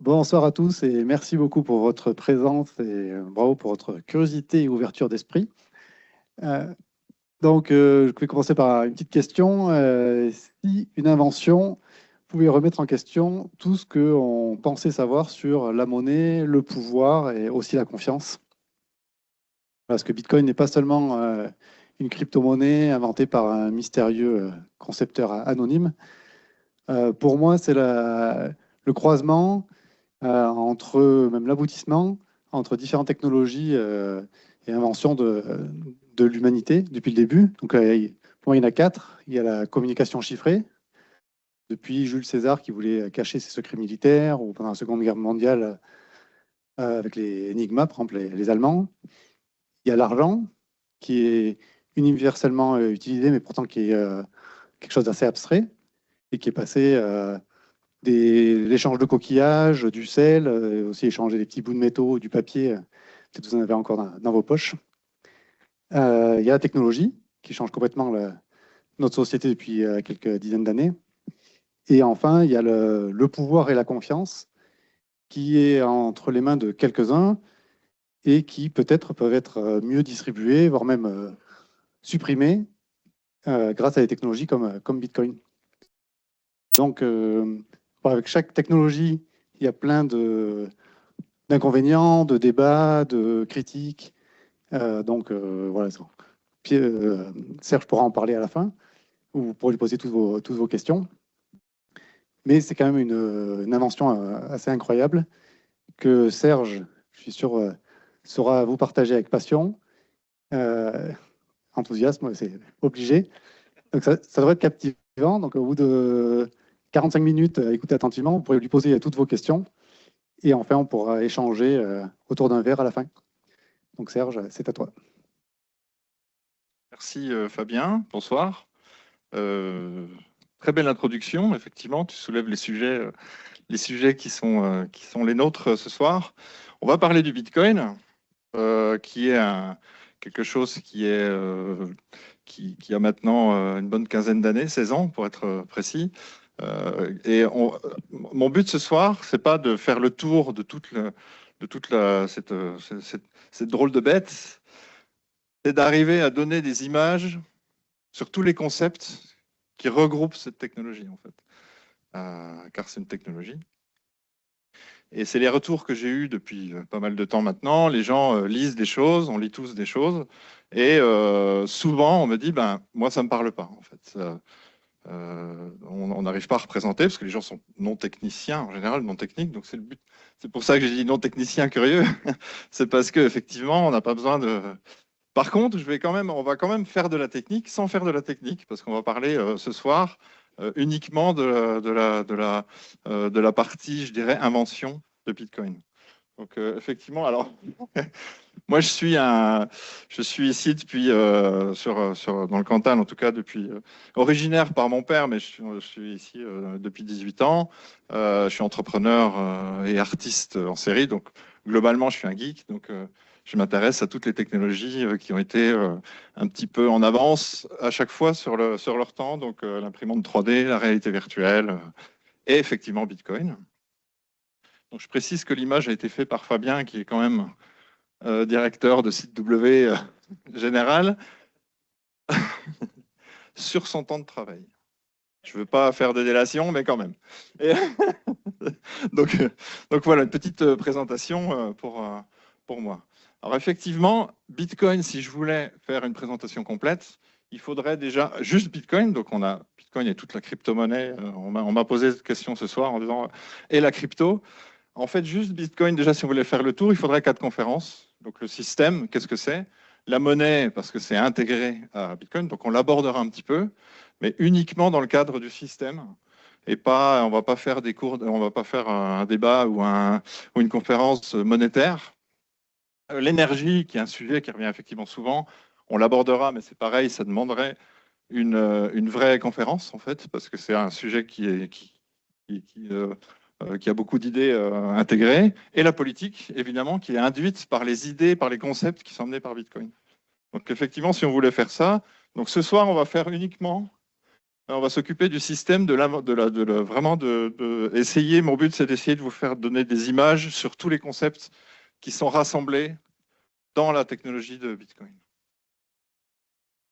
Bonsoir à tous et merci beaucoup pour votre présence et bravo pour votre curiosité et ouverture d'esprit. Euh, je vais commencer par une petite question. Si une invention pouvait remettre en question tout ce qu'on pensait savoir sur la monnaie, le pouvoir et aussi la confiance, parce que Bitcoin n'est pas seulement une crypto-monnaie inventée par un mystérieux concepteur anonyme. Pour moi, c'est le croisement entre même l'aboutissement entre différentes technologies et inventions de l'humanité depuis le début. Pour moi, il y en a quatre. Il y a la communication chiffrée, depuis Jules César qui voulait cacher ses secrets militaires, ou pendant la Seconde Guerre mondiale avec les Enigma, par exemple les Allemands. Il y a l'argent, qui est universellement utilisé, mais pourtant qui est quelque chose d'assez abstrait, et qui est passé l'échange de coquillages, du sel, aussi échanger des petits bouts de métaux, du papier, peut-être vous en avez encore dans vos poches. Il y a la technologie qui change complètement notre société depuis quelques dizaines d'années. Et enfin, il y a le pouvoir et la confiance qui est entre les mains de quelques-uns et qui peut-être peuvent être mieux distribués, voire même supprimés grâce à des technologies comme Bitcoin. Donc, avec chaque technologie, il y a plein d'inconvénients, de débats, de critiques. Voilà. Serge pourra en parler à la fin, ou vous pourrez lui poser toutes vos questions. Mais c'est quand même une invention assez incroyable que Serge, je suis sûr, saura vous partager avec passion. Euh, Enthousiasme, c'est obligé. Donc ça devrait être captivant. Donc au bout de 45 minutes, écoutez attentivement, vous pourrez lui poser toutes vos questions. Et enfin, on pourra échanger autour d'un verre à la fin. Donc Serge, c'est à toi. Merci Fabien, bonsoir. Très belle introduction, effectivement, tu soulèves les sujets qui sont les nôtres ce soir. On va parler du Bitcoin, qui est quelque chose qui a maintenant une bonne quinzaine d'années, 16 ans pour être précis. Mon but ce soir, c'est pas de faire le tour de cette drôle de bête, c'est d'arriver à donner des images sur tous les concepts qui regroupent cette technologie, en fait. Car c'est une technologie. Et c'est les retours que j'ai eus depuis pas mal de temps maintenant. Les gens lisent des choses, on lit tous des choses. Et souvent, on me dit, ben, moi, ça ne me parle pas, en fait. On n'arrive pas à représenter, parce que les gens sont non techniciens, en général, non techniques. Donc, c'est le but. C'est pour ça que j'ai dit non technicien curieux. C'est parce qu'effectivement, on n'a pas besoin de... Par contre, on va quand même faire de la technique sans faire de la technique, parce qu'on va parler ce soir uniquement de la partie, je dirais, invention de Bitcoin. Donc, effectivement, alors, moi, je suis ici depuis, dans le Cantal, en tout cas, depuis, originaire par mon père, mais je suis ici depuis 18 ans. Je suis entrepreneur et artiste en série, donc globalement, je suis un geek. Donc, je m'intéresse à toutes les technologies qui ont été un petit peu en avance à chaque fois sur leur temps. Donc, l'imprimante 3D, la réalité virtuelle et effectivement Bitcoin. Donc, je précise que l'image a été faite par Fabien, qui est quand même directeur de site W général, sur son temps de travail. Je ne veux pas faire de délation, mais quand même. Et donc, donc voilà, une petite présentation pour moi. Alors effectivement, Bitcoin, si je voulais faire une présentation complète, il faudrait déjà juste Bitcoin. Donc on a Bitcoin et toute la crypto-monnaie. On m'a posé cette question ce soir en disant et la crypto. En fait, juste Bitcoin, déjà, si on voulait faire le tour, il faudrait 4 conférences. Donc, le système, qu'est-ce que c'est? La monnaie, parce que c'est intégré à Bitcoin, donc on l'abordera un petit peu, mais uniquement dans le cadre du système. Et pas, on va pas faire des cours, on va pas faire un débat ou une conférence monétaire. L'énergie, qui est un sujet qui revient effectivement souvent, on l'abordera, mais c'est pareil, ça demanderait une vraie conférence, en fait, parce que c'est un sujet qui a beaucoup d'idées intégrées, et la politique, évidemment, qui est induite par les idées, par les concepts qui sont emmenés par Bitcoin. Donc, effectivement, si on voulait faire ça, donc ce soir, on va faire uniquement On va s'occuper du système vraiment essayer. Mon but, c'est d'essayer de vous faire donner des images sur tous les concepts qui sont rassemblés dans la technologie de Bitcoin.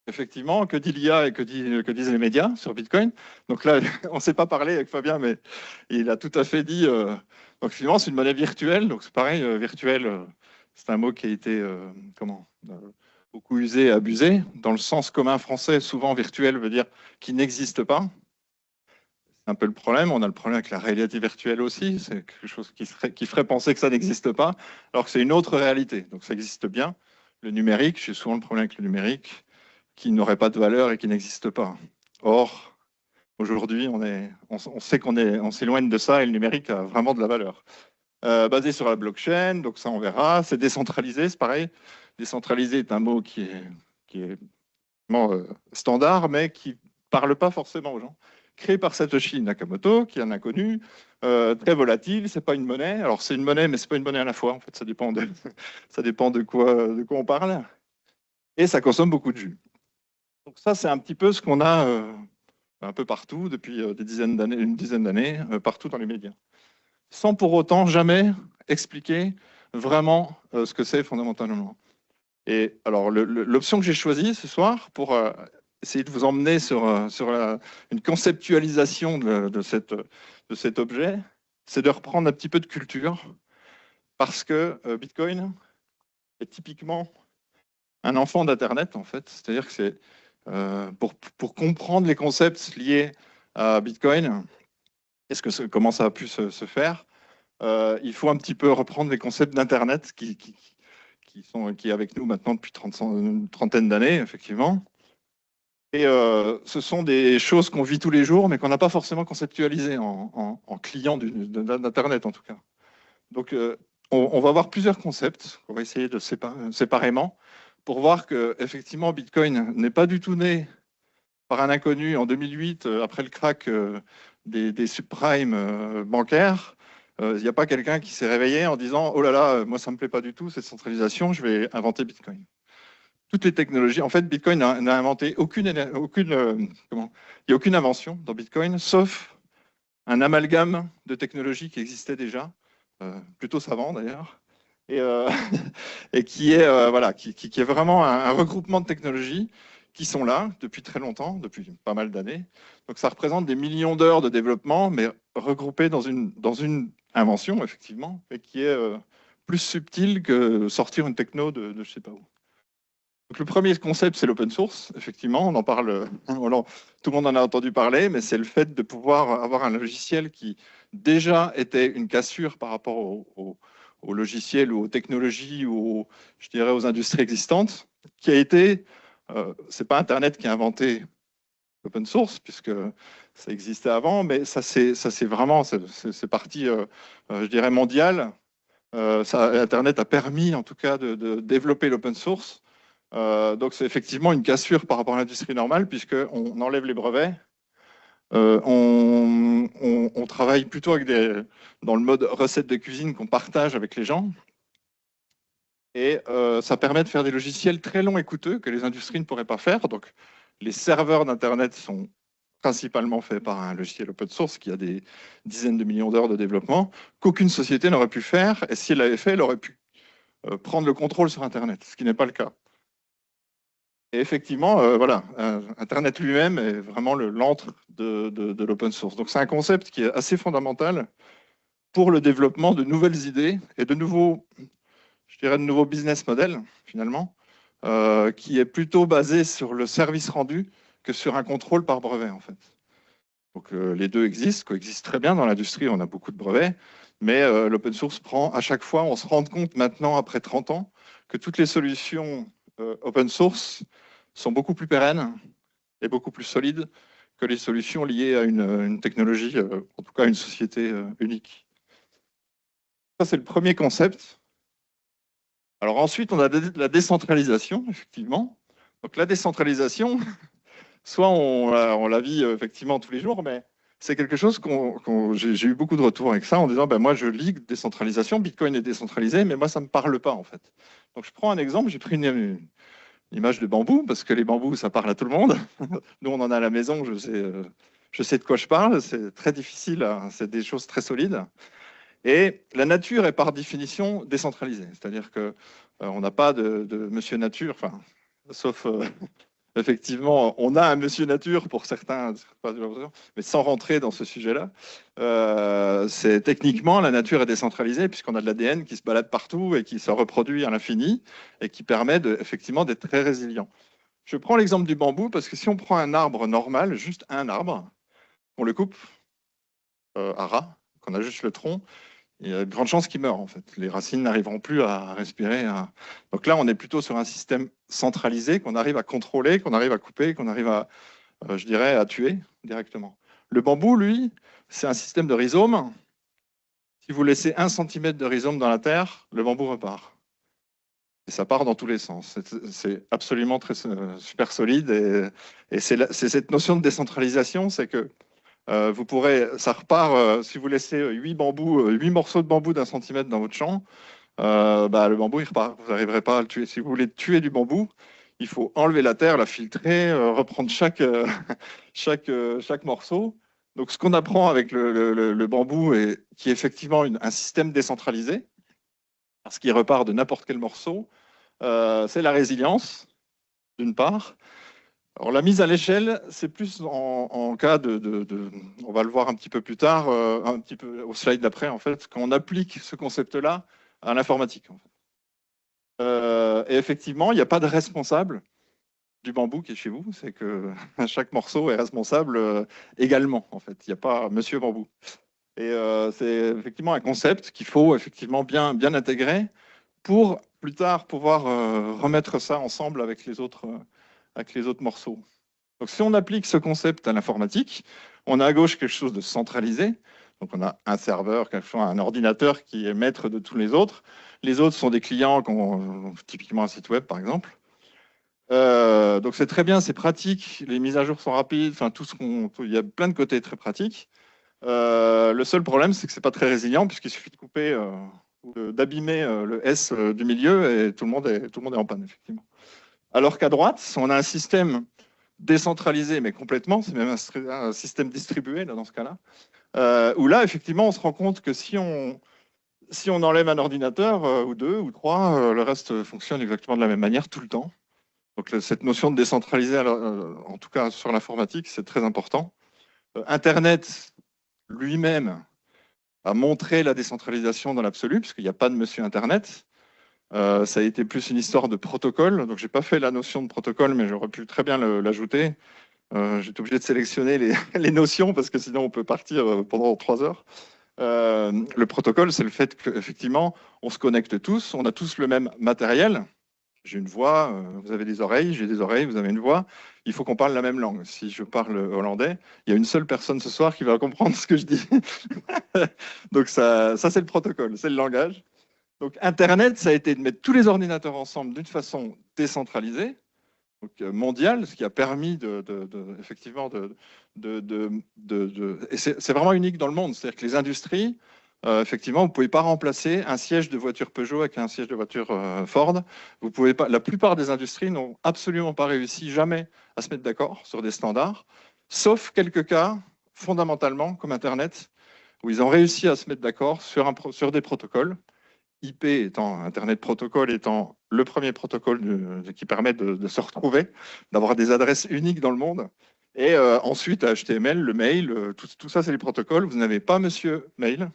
Effectivement, que dit l'IA et que disent les médias sur Bitcoin? Donc là, on ne s'est pas parlé avec Fabien, mais il a tout à fait dit. Donc finalement, c'est une monnaie virtuelle. Donc c'est pareil, virtuel, c'est un mot qui a été beaucoup usé et abusé. Dans le sens commun français, souvent virtuel veut dire qui n'existe pas. C'est un peu le problème. On a le problème avec la réalité virtuelle aussi. C'est quelque chose qui ferait penser que ça n'existe pas, alors que c'est une autre réalité. Donc ça existe bien. Le numérique, j'ai souvent le problème avec le numérique, qui n'aurait pas de valeur et qui n'existe pas. Or, aujourd'hui, on sait on s'éloigne de ça et le numérique a vraiment de la valeur. Basé sur la blockchain, donc ça on verra. C'est décentralisé, c'est pareil. Décentralisé est un mot qui est vraiment standard, mais qui ne parle pas forcément aux gens. Créé par Satoshi Nakamoto, qui est un inconnu, très volatile, c'est pas une monnaie. Alors c'est une monnaie, mais c'est pas une monnaie à la fois. En fait, ça dépend de quoi on parle. Et ça consomme beaucoup de jus. Donc ça, c'est un petit peu ce qu'on a un peu partout depuis une dizaine d'années, partout dans les médias. Sans pour autant jamais expliquer vraiment ce que c'est fondamentalement. Et alors, l'option que j'ai choisie ce soir pour essayer de vous emmener sur une conceptualisation de cet objet, c'est de reprendre un petit peu de culture, parce que Bitcoin est typiquement un enfant d'Internet, en fait. C'est-à-dire que c'est pour comprendre les concepts liés à Bitcoin, comment ça a pu se faire, il faut un petit peu reprendre les concepts d'Internet qui est avec nous maintenant depuis une trentaine d'années, effectivement. Et ce sont des choses qu'on vit tous les jours, mais qu'on n'a pas forcément conceptualisées en client d'Internet, en tout cas. Donc, on va voir plusieurs concepts qu'on va essayer de séparément pour voir que effectivement Bitcoin n'est pas du tout né par un inconnu en 2008, après le crack des subprimes bancaires. Il n'y a pas quelqu'un qui s'est réveillé en disant « Oh là là, moi ça ne me plaît pas du tout, cette centralisation, je vais inventer Bitcoin ». Toutes les technologies, en fait, Bitcoin n'a inventé il n'y a aucune invention dans Bitcoin, sauf un amalgame de technologies qui existaient déjà, plutôt savant d'ailleurs, et qui est vraiment un regroupement de technologies qui sont là depuis très longtemps, depuis pas mal d'années. Donc ça représente des millions d'heures de développement, mais regroupées dans une invention, effectivement, et qui est plus subtile que sortir une techno de je ne sais pas où. Donc le premier concept, c'est l'open source. Effectivement, on en parle, tout le monde en a entendu parler, mais c'est le fait de pouvoir avoir un logiciel qui déjà était une cassure par rapport aux logiciels ou aux technologies ou, je dirais, aux industries existantes, qui a été, c'est pas Internet qui a inventé l'open source, puisque ça existait avant, mais ça c'est vraiment, c'est parti, je dirais, mondial. Internet a permis, en tout cas, de développer l'open source. Donc c'est effectivement une cassure par rapport à l'industrie normale, puisqu'on enlève les brevets. On travaille plutôt dans le mode recette de cuisine qu'on partage avec les gens. Et ça permet de faire des logiciels très longs et coûteux que les industries ne pourraient pas faire. Donc les serveurs d'Internet sont principalement faits par un logiciel open source qui a des dizaines de millions d'heures de développement, qu'aucune société n'aurait pu faire. Et si elle l'avait fait, elle aurait pu prendre le contrôle sur Internet, ce qui n'est pas le cas. Et effectivement, Internet lui-même est vraiment l'antre de l'open source. Donc c'est un concept qui est assez fondamental pour le développement de nouvelles idées et de nouveaux business models, finalement, qui est plutôt basé sur le service rendu que sur un contrôle par brevet, en fait. Donc les deux coexistent très bien dans l'industrie, on a beaucoup de brevets, mais l'open source à chaque fois, on se rend compte maintenant, après 30 ans, que toutes les solutions open source sont beaucoup plus pérennes et beaucoup plus solides que les solutions liées à une technologie, en tout cas une société unique. Ça, c'est le premier concept. Alors ensuite, on a la décentralisation, effectivement. Donc la décentralisation, soit on la vit effectivement tous les jours, mais c'est quelque chose j'ai eu beaucoup de retours avec ça en disant, ben, moi je lis décentralisation, Bitcoin est décentralisé, mais moi ça ne me parle pas en fait. Donc je prends un exemple, j'ai pris image de bambou, parce que les bambous, ça parle à tout le monde. Nous, on en a à la maison, je sais de quoi je parle. C'est très difficile, hein, c'est des choses très solides. Et la nature est par définition décentralisée. C'est-à-dire qu'on n'a pas de monsieur nature, enfin, sauf effectivement, on a un monsieur nature pour certains, mais sans rentrer dans ce sujet-là. C'est techniquement, la nature est décentralisée puisqu'on a de l'ADN qui se balade partout et qui se reproduit à l'infini et qui permet effectivement d'être très résilient. Je prends l'exemple du bambou parce que si on prend un arbre normal, juste un arbre, on le coupe à ras, qu'on a juste le tronc, il y a de grandes chances qu'il meure en fait. Les racines n'arriveront plus à respirer. Donc là, on est plutôt sur un système centralisé qu'on arrive à contrôler, qu'on arrive à couper, qu'on arrive à, je dirais, à tuer directement. Le bambou, lui, c'est un système de rhizome. Si vous laissez 1 centimètre de rhizome dans la terre, le bambou repart. Et ça part dans tous les sens. C'est absolument super solide. Et c'est cette notion de décentralisation, c'est que vous pourrez, ça repart, si vous laissez 8 morceaux de bambou d'1 centimètre dans votre champ, le bambou, il repart. Vous n'arriverez pas à le tuer. Si vous voulez tuer du bambou, il faut enlever la terre, la filtrer, reprendre chaque morceau. Donc, ce qu'on apprend avec le bambou, qui est effectivement un système décentralisé, parce qu'il repart de n'importe quel morceau, c'est la résilience, d'une part. Alors, la mise à l'échelle, c'est plus en cas on va le voir un petit peu plus tard, un petit peu au slide d'après, en fait, quand on applique ce concept-là à l'informatique. En fait. Et effectivement, il n'y a pas de responsable du bambou qui est chez vous, c'est que chaque morceau est responsable également, en fait. Il n'y a pas monsieur bambou. Et c'est effectivement un concept qu'il faut effectivement bien intégrer pour plus tard pouvoir remettre ça ensemble avec les autres morceaux. Donc, si on applique ce concept à l'informatique, on a à gauche quelque chose de centralisé. Donc, on a un serveur, un ordinateur qui est maître de tous les autres. Les autres sont des clients, typiquement un site web, par exemple. Donc, c'est très bien, c'est pratique. Les mises à jour sont rapides. Enfin, il y a plein de côtés très pratiques. Le seul problème, c'est que c'est pas très résilient puisqu'il suffit de couper ou d'abîmer le S du milieu et tout le monde est en panne, effectivement. Alors qu'à droite, on a un système décentralisé, mais complètement, c'est même un système distribué là, dans ce cas-là, où là, effectivement, on se rend compte que si on enlève un ordinateur, ou 2, ou 3, le reste fonctionne exactement de la même manière tout le temps. Donc cette notion de décentraliser, en tout cas sur l'informatique, c'est très important. Internet lui-même a montré la décentralisation dans l'absolu, puisqu'il n'y a pas de monsieur Internet. Ça a été plus une histoire de protocole. Donc, je n'ai pas fait la notion de protocole, mais j'aurais pu très bien l'ajouter. J'étais obligé de sélectionner les notions parce que sinon, on peut partir pendant 3 heures. Le protocole, c'est le fait qu'effectivement, on se connecte tous, on a tous le même matériel. J'ai une voix, vous avez des oreilles, j'ai des oreilles, vous avez une voix. Il faut qu'on parle la même langue. Si je parle hollandais, il y a une seule personne ce soir qui va comprendre ce que je dis. Donc, ça c'est le protocole, c'est le langage. Donc, Internet, ça a été de mettre tous les ordinateurs ensemble d'une façon décentralisée, donc mondiale, ce qui a permis effectivement et c'est vraiment unique dans le monde. C'est-à-dire que les industries, effectivement, vous ne pouvez pas remplacer un siège de voiture Peugeot avec un siège de voiture Ford. Vous pouvez pas. La plupart des industries n'ont absolument pas réussi jamais à se mettre d'accord sur des standards, sauf quelques cas, fondamentalement, comme Internet, où ils ont réussi à se mettre d'accord sur des protocoles. IP étant, Internet Protocol étant le premier protocole qui permet de se retrouver, d'avoir des adresses uniques dans le monde. Et ensuite, HTML, le mail, tout ça, c'est les protocoles. Vous n'avez pas monsieur mail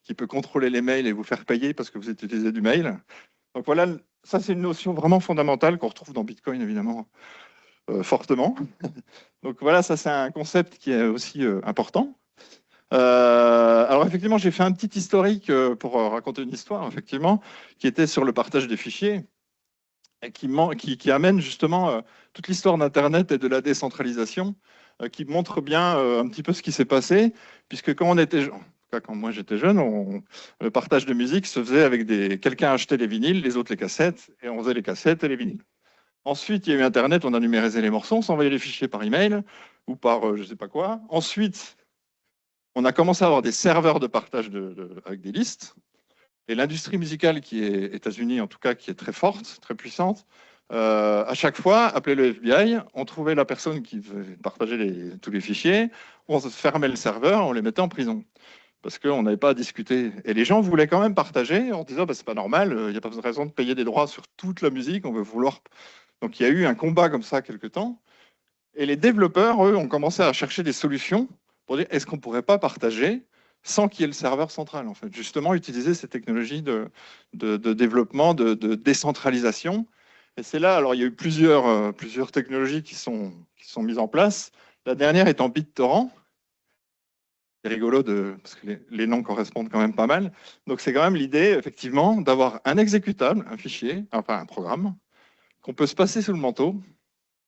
qui peut contrôler les mails et vous faire payer parce que vous utilisez du mail. Donc voilà, ça, c'est une notion vraiment fondamentale qu'on retrouve dans Bitcoin, évidemment, fortement. Donc voilà, ça, c'est un concept qui est aussi important. Alors effectivement, j'ai fait un petit historique pour raconter une histoire, effectivement, qui était sur le partage des fichiers et qui amène justement toute l'histoire d'Internet et de la décentralisation, qui montre bien un petit peu ce qui s'est passé, puisque quand on était jeune, quand moi j'étais jeune, le partage de musique se faisait avec quelqu'un achetait les vinyles, les autres les cassettes, et on faisait les cassettes et les vinyles. Ensuite, il y a eu Internet, on a numérisé les morceaux, on s'envoyait les fichiers par email ou par je ne sais pas quoi. Ensuite, on a commencé à avoir des serveurs de partage avec des listes. Et l'industrie musicale qui est États-Unis, en tout cas, qui est très forte, très puissante, à chaque fois, appeler le FBI, on trouvait la personne qui partageait tous les fichiers, on fermait le serveur, on les mettait en prison. Parce qu'on n'avait pas à discuter. Et les gens voulaient quand même partager en disant bah, c'est pas normal, il n'y a pas de raison de payer des droits sur toute la musique, on veut vouloir. Donc il y a eu un combat comme ça quelque temps. Et les développeurs, eux, ont commencé à chercher des solutions pour dire est-ce qu'on ne pourrait pas partager sans qu'il y ait le serveur central, en fait. Justement, utiliser ces technologies de développement, de décentralisation. Et c'est là, alors il y a eu plusieurs technologies qui sont mises en place. La dernière étant BitTorrent. C'est rigolo parce que les noms correspondent quand même pas mal. Donc c'est quand même l'idée, effectivement, d'avoir un exécutable, un fichier, enfin un programme, qu'on peut se passer sous le manteau,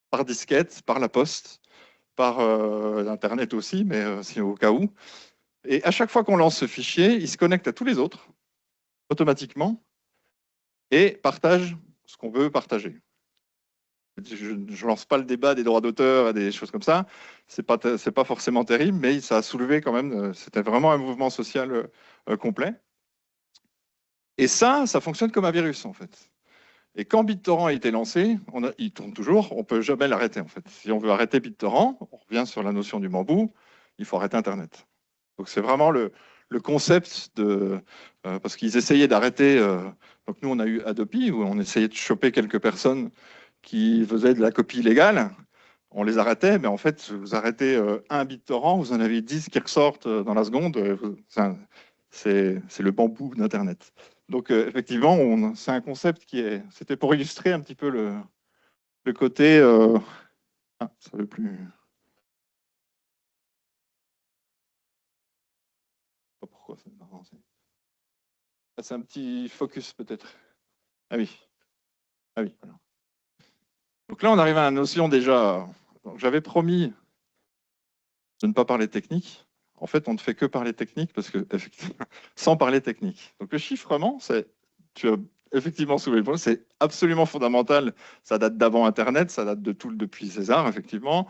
par disquette, par la poste, par Internet aussi, mais si au cas où. Et à chaque fois qu'on lance ce fichier, il se connecte à tous les autres, automatiquement, et partage ce qu'on veut partager. Je ne lance pas le débat des droits d'auteur et des choses comme ça. C'est pas forcément terrible, mais ça a soulevé quand même, c'était vraiment un mouvement social complet. Et ça fonctionne comme un virus, en fait. Et quand BitTorrent a été lancé, il tourne toujours, on ne peut jamais l'arrêter, en fait. Si on veut arrêter BitTorrent, on revient sur la notion du bambou, il faut arrêter Internet. Donc c'est vraiment le concept parce qu'ils essayaient d'arrêter. Donc nous, on a eu Adopi, où on essayait de choper quelques personnes qui faisaient de la copie illégale. On les arrêtait, mais en fait, vous arrêtez un BitTorrent, vous en avez 10 qui ressortent dans la seconde. C'est le bambou d'Internet. Donc effectivement, c'est un concept c'était pour illustrer un petit peu le côté. Ça ne veut plus. Je sais pas pourquoi ça n'a pas avancé. C'est un petit focus peut-être. Ah oui. Ah oui, voilà. Donc là, on arrive à la notion déjà. J'avais promis de ne pas parler technique. En fait, on ne fait que parler technique parce que, effectivement, sans parler technique. Donc le chiffrement, tu as effectivement soulevé le point, c'est absolument fondamental. Ça date d'avant Internet, ça date depuis César, effectivement,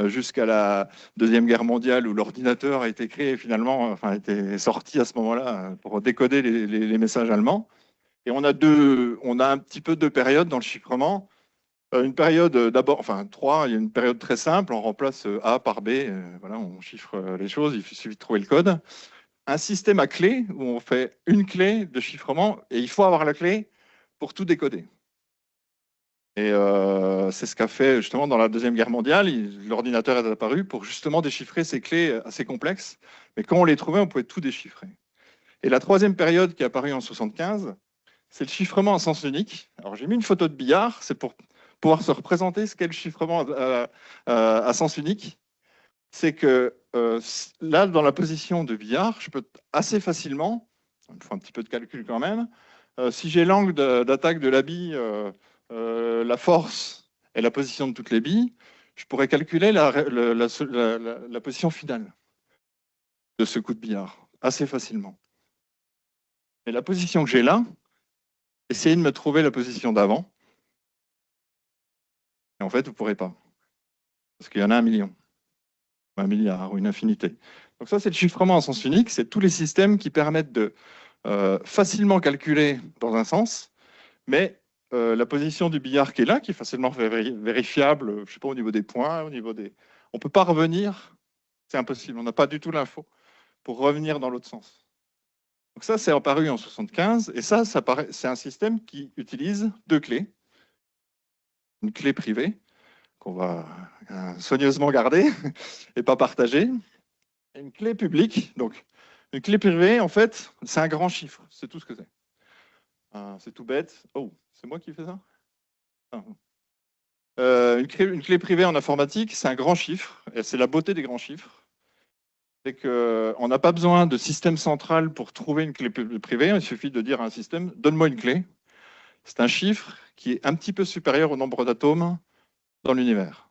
jusqu'à la Deuxième Guerre mondiale où l'ordinateur a été créé finalement, enfin, a été sorti à ce moment-là pour décoder les messages allemands. Et on a un petit peu deux périodes dans le chiffrement. Une période d'abord, enfin 3, il y a une période très simple, on remplace A par B, voilà, on chiffre les choses, il suffit de trouver le code. Un système à clé où on fait une clé de chiffrement et il faut avoir la clé pour tout décoder. Et c'est ce qu'a fait justement dans la Deuxième Guerre mondiale, l'ordinateur est apparu pour justement déchiffrer ces clés assez complexes, mais quand on les trouvait, on pouvait tout déchiffrer. Et la troisième période qui est apparue en 75, c'est le chiffrement à sens unique. Alors j'ai mis une photo de billard, c'est pour pouvoir se représenter ce qu'est le chiffrement à sens unique. C'est que là, dans la position de billard, je peux assez facilement, il faut un petit peu de calcul quand même, si j'ai l'angle d'attaque de la bille, la force et la position de toutes les billes, je pourrais calculer la position finale de ce coup de billard assez facilement. Mais la position que j'ai là, essayez de me trouver la position d'avant. Et en fait, vous ne pourrez pas. Parce qu'il y en a 1 million, 1 milliard ou une infinité. Donc ça, c'est le chiffrement en sens unique. C'est tous les systèmes qui permettent de facilement calculer dans un sens, mais la position du billard qui est là, qui est facilement vérifiable, je ne sais pas, au niveau des points, au niveau des... On ne peut pas revenir, c'est impossible. On n'a pas du tout l'info pour revenir dans l'autre sens. Donc ça, c'est apparu en 75, et ça c'est un système qui utilise deux clés. Une clé privée, qu'on va soigneusement garder et pas partager. Et une clé publique, donc une clé privée, en fait, c'est un grand chiffre, c'est tout ce que c'est. C'est tout bête. Oh, c'est moi qui fais ça? Une clé privée en informatique, c'est un grand chiffre, et c'est la beauté des grands chiffres. C'est qu'on n'a pas besoin de système central pour trouver une clé privée, il suffit de dire à un système, donne-moi une clé. C'est un chiffre qui est un petit peu supérieur au nombre d'atomes dans l'univers.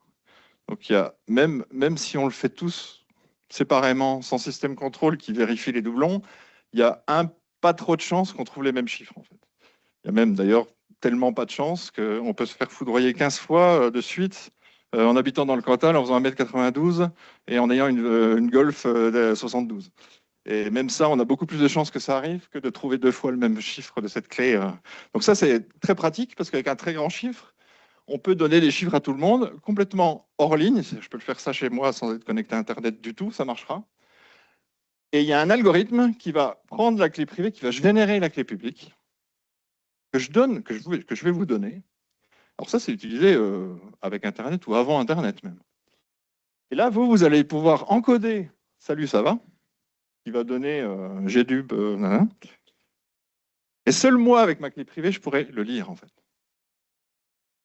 Donc, il y a, même si on le fait tous séparément, sans système contrôle qui vérifie les doublons, il y a pas trop de chances qu'on trouve les mêmes chiffres, en fait. Il y a même d'ailleurs tellement pas de chance qu'on peut se faire foudroyer 15 fois de suite en habitant dans le Cantal, en faisant 1m92 et en ayant une Golf 72. Et même ça, on a beaucoup plus de chances que ça arrive que de trouver 2 fois le même chiffre de cette clé. Donc ça, c'est très pratique parce qu'avec un très grand chiffre, on peut donner des chiffres à tout le monde, complètement hors ligne. Je peux le faire ça chez moi sans être connecté à Internet du tout, ça marchera. Et il y a un algorithme qui va prendre la clé privée, qui va générer la clé publique, que je vais vous donner. Alors ça, c'est utilisé avec Internet ou avant Internet même. Et là, vous allez pouvoir encoder « Salut, ça va ?» qui va donner GDUB, et seul moi, avec ma clé privée, je pourrais le lire, en fait.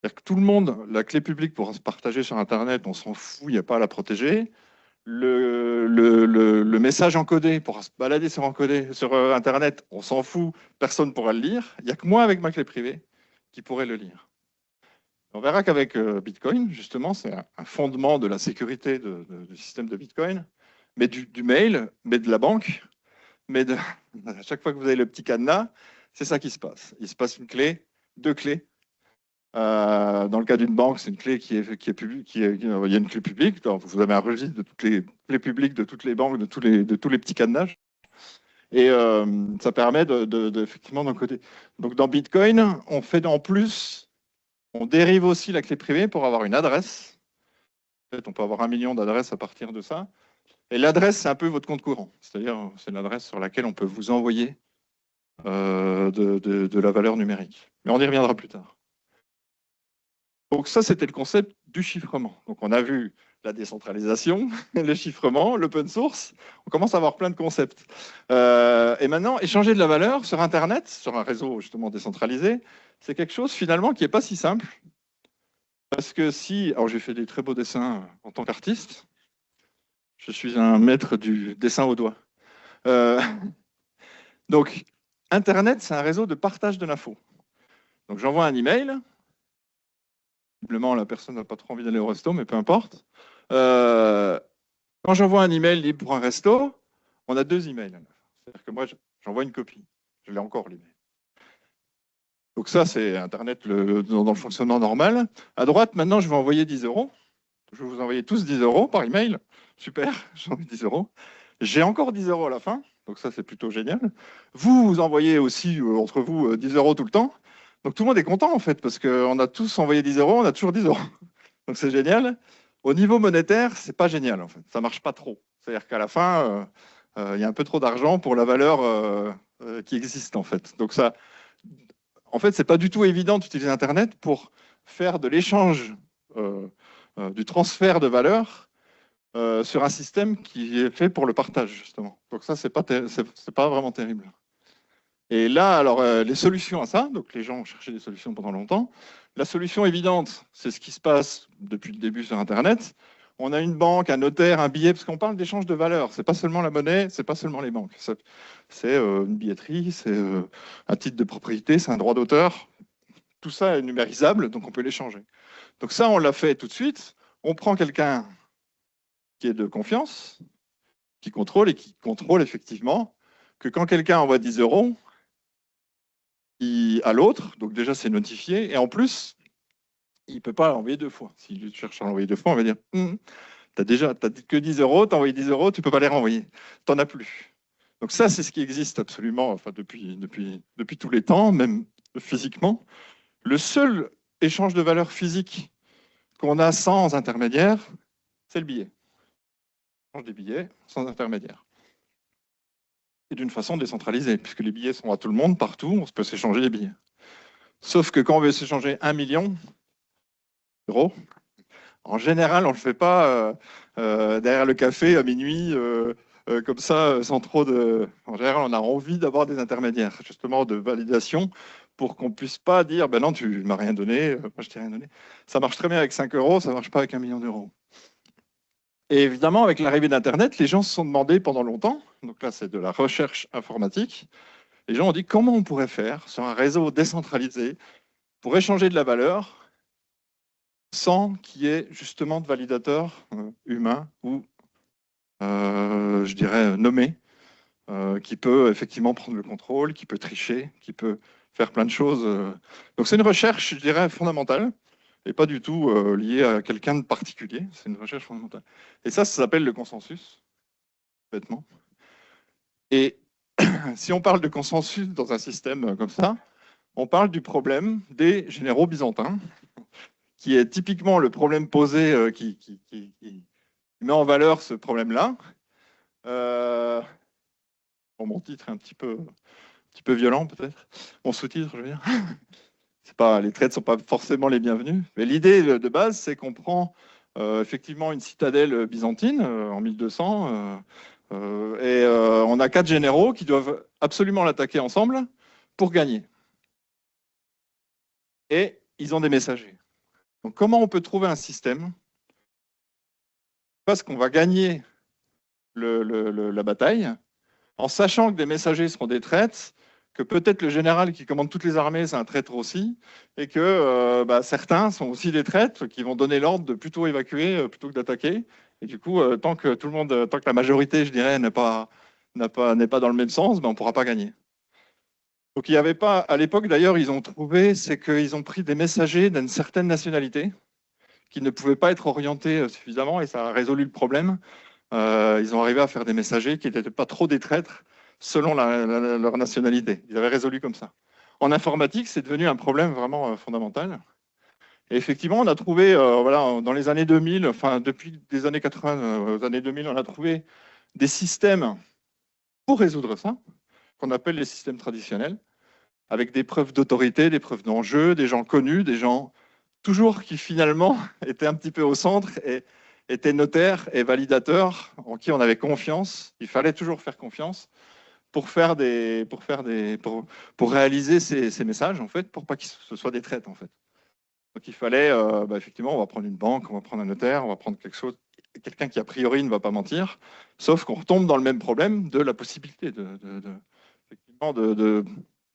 C'est-à-dire que tout le monde, la clé publique pourra se partager sur Internet, on s'en fout, il n'y a pas à la protéger. Le message encodé pourra se balader sur Internet, on s'en fout, personne ne pourra le lire. Il n'y a que moi, avec ma clé privée, qui pourrait le lire. On verra qu'avec Bitcoin, justement, c'est un fondement de la sécurité du système de Bitcoin, mais du mail, mais de la banque, mais à chaque fois que vous avez le petit cadenas, c'est ça qui se passe. Il se passe une clé, deux clés. Dans le cas d'une banque, c'est une clé qui est publique. Il y a une clé publique. Donc vous avez un registre de toutes les clés publiques de toutes les banques, de tous les petits cadenages. Et ça permet effectivement d'encoder. Donc dans Bitcoin, on fait en plus, on dérive aussi la clé privée pour avoir une adresse. En fait, on peut avoir 1 million d'adresses à partir de ça. Et l'adresse, c'est un peu votre compte courant. C'est-à-dire, c'est l'adresse sur laquelle on peut vous envoyer de la valeur numérique. Mais on y reviendra plus tard. Donc ça, c'était le concept du chiffrement. Donc on a vu la décentralisation, le chiffrement, l'open source. On commence à avoir plein de concepts. Et maintenant, échanger de la valeur sur Internet, sur un réseau justement décentralisé, c'est quelque chose finalement qui n'est pas si simple. Parce que si... Alors j'ai fait des très beaux dessins en tant qu'artiste. Je suis un maître du dessin au doigt. Donc, Internet, c'est un réseau de partage de l'info. Donc j'envoie un email. Visiblement, la personne n'a pas trop envie d'aller au resto, mais peu importe. Quand j'envoie un email libre pour un resto, on a 2 emails. C'est-à-dire que moi, j'envoie une copie. Je l'ai encore, l'email. Donc ça, c'est Internet dans le fonctionnement normal. À droite, maintenant, je vais envoyer 10 €. Je vais vous envoyer tous 10 € par email. Super, j'ai envoyé 10 €. J'ai encore 10 € à la fin. Donc ça, c'est plutôt génial. Vous envoyez aussi, entre vous, 10 € tout le temps. Donc tout le monde est content, en fait, parce qu'on a tous envoyé 10 €, on a toujours 10 €. Donc c'est génial. Au niveau monétaire, c'est pas génial, en fait. Ça marche pas trop. C'est-à-dire qu'à la fin, il y a un peu trop d'argent pour la valeur qui existe, en fait. Donc ça, en fait, c'est pas du tout évident d'utiliser Internet pour faire de l'échange, du transfert de valeur sur un système qui est fait pour le partage, justement. Donc ça, c'est pas vraiment terrible. Et là, alors, les solutions à ça, donc les gens ont cherché des solutions pendant longtemps. La solution évidente, c'est ce qui se passe depuis le début sur Internet. On a une banque, un notaire, un billet, parce qu'on parle d'échange de valeur. C'est pas seulement la monnaie, c'est pas seulement les banques. C'est une billetterie, c'est un titre de propriété, c'est un droit d'auteur. Tout ça est numérisable, donc on peut l'échanger. Donc ça, on l'a fait tout de suite. On prend quelqu'un qui est de confiance, qui contrôle effectivement que quand quelqu'un envoie 10 €, à l'autre, donc déjà c'est notifié, et en plus, il ne peut pas l'envoyer 2 fois. S'il cherche à l'envoyer 2 fois, on va dire t'as dit que 10 €, t'as envoyé 10 €, tu ne peux pas les renvoyer, t'en as plus. Donc ça, c'est ce qui existe absolument, enfin depuis tous les temps, même physiquement. Le seul échange de valeur physique qu'on a sans intermédiaire, c'est le billet. On change des billets sans intermédiaire. Et d'une façon décentralisée, puisque les billets sont à tout le monde, partout, on peut s'échanger les billets. Sauf que quand on veut s'échanger 1 million d'euros, en général, on ne le fait pas derrière le café à minuit, comme ça, sans trop de... En général, on a envie d'avoir des intermédiaires, justement, de validation, pour qu'on ne puisse pas dire, ben non, tu ne m'as rien donné, moi je t'ai rien donné. Ça marche très bien avec 5 €, ça ne marche pas avec 1 million d'euros. Et évidemment, avec l'arrivée d'Internet, les gens se sont demandé pendant longtemps, donc là c'est de la recherche informatique, les gens ont dit comment on pourrait faire sur un réseau décentralisé pour échanger de la valeur sans qu'il y ait justement de validateur humain ou, je dirais, nommé, qui peut effectivement prendre le contrôle, qui peut tricher, qui peut faire plein de choses. Donc c'est une recherche, je dirais, fondamentale, et pas du tout liée à quelqu'un de particulier. C'est une recherche fondamentale. Et ça s'appelle le consensus, bêtement. Et si on parle de consensus dans un système comme ça, on parle du problème des généraux byzantins qui est typiquement le problème posé qui met en valeur ce problème-là. Bon, mon titre est un petit peu violent, peut-être. Mon sous-titre, je veux dire. Les traits ne sont pas forcément les bienvenus. Mais l'idée de base, c'est qu'on prend effectivement une citadelle byzantine en 1200 et on a 4 généraux qui doivent absolument l'attaquer ensemble pour gagner. Et ils ont des messagers. Donc comment on peut trouver un système parce qu'on va gagner la bataille en sachant que des messagers seront des traîtres, que peut-être le général qui commande toutes les armées, c'est un traître aussi, et que certains sont aussi des traîtres qui vont donner l'ordre de plutôt évacuer plutôt que d'attaquer. Et du coup, tant que la majorité, je dirais, n'est pas dans le même sens, on ne pourra pas gagner. Donc il n'y avait pas, à l'époque d'ailleurs, ils ont trouvé, c'est qu'ils ont pris des messagers d'une certaine nationalité qui ne pouvaient pas être orientés suffisamment, et ça a résolu le problème. Ils ont arrivé à faire des messagers qui n'étaient pas trop des traîtres selon leur nationalité. Ils avaient résolu comme ça. En informatique, c'est devenu un problème vraiment fondamental. Et effectivement, on a trouvé, dans les années 2000, enfin depuis les années 80 aux années 2000, on a trouvé des systèmes pour résoudre ça, qu'on appelle les systèmes traditionnels, avec des preuves d'autorité, des preuves d'enjeu, des gens connus, des gens toujours qui finalement étaient un petit peu au centre et étaient notaires et validateurs en qui on avait confiance. Il fallait toujours faire confiance pour réaliser ces messages, en fait, pour pas que ce soit des traites, en fait. Donc il fallait, effectivement, on va prendre une banque, on va prendre un notaire, on va prendre quelqu'un qui a priori ne va pas mentir, sauf qu'on retombe dans le même problème de la possibilité effectivement,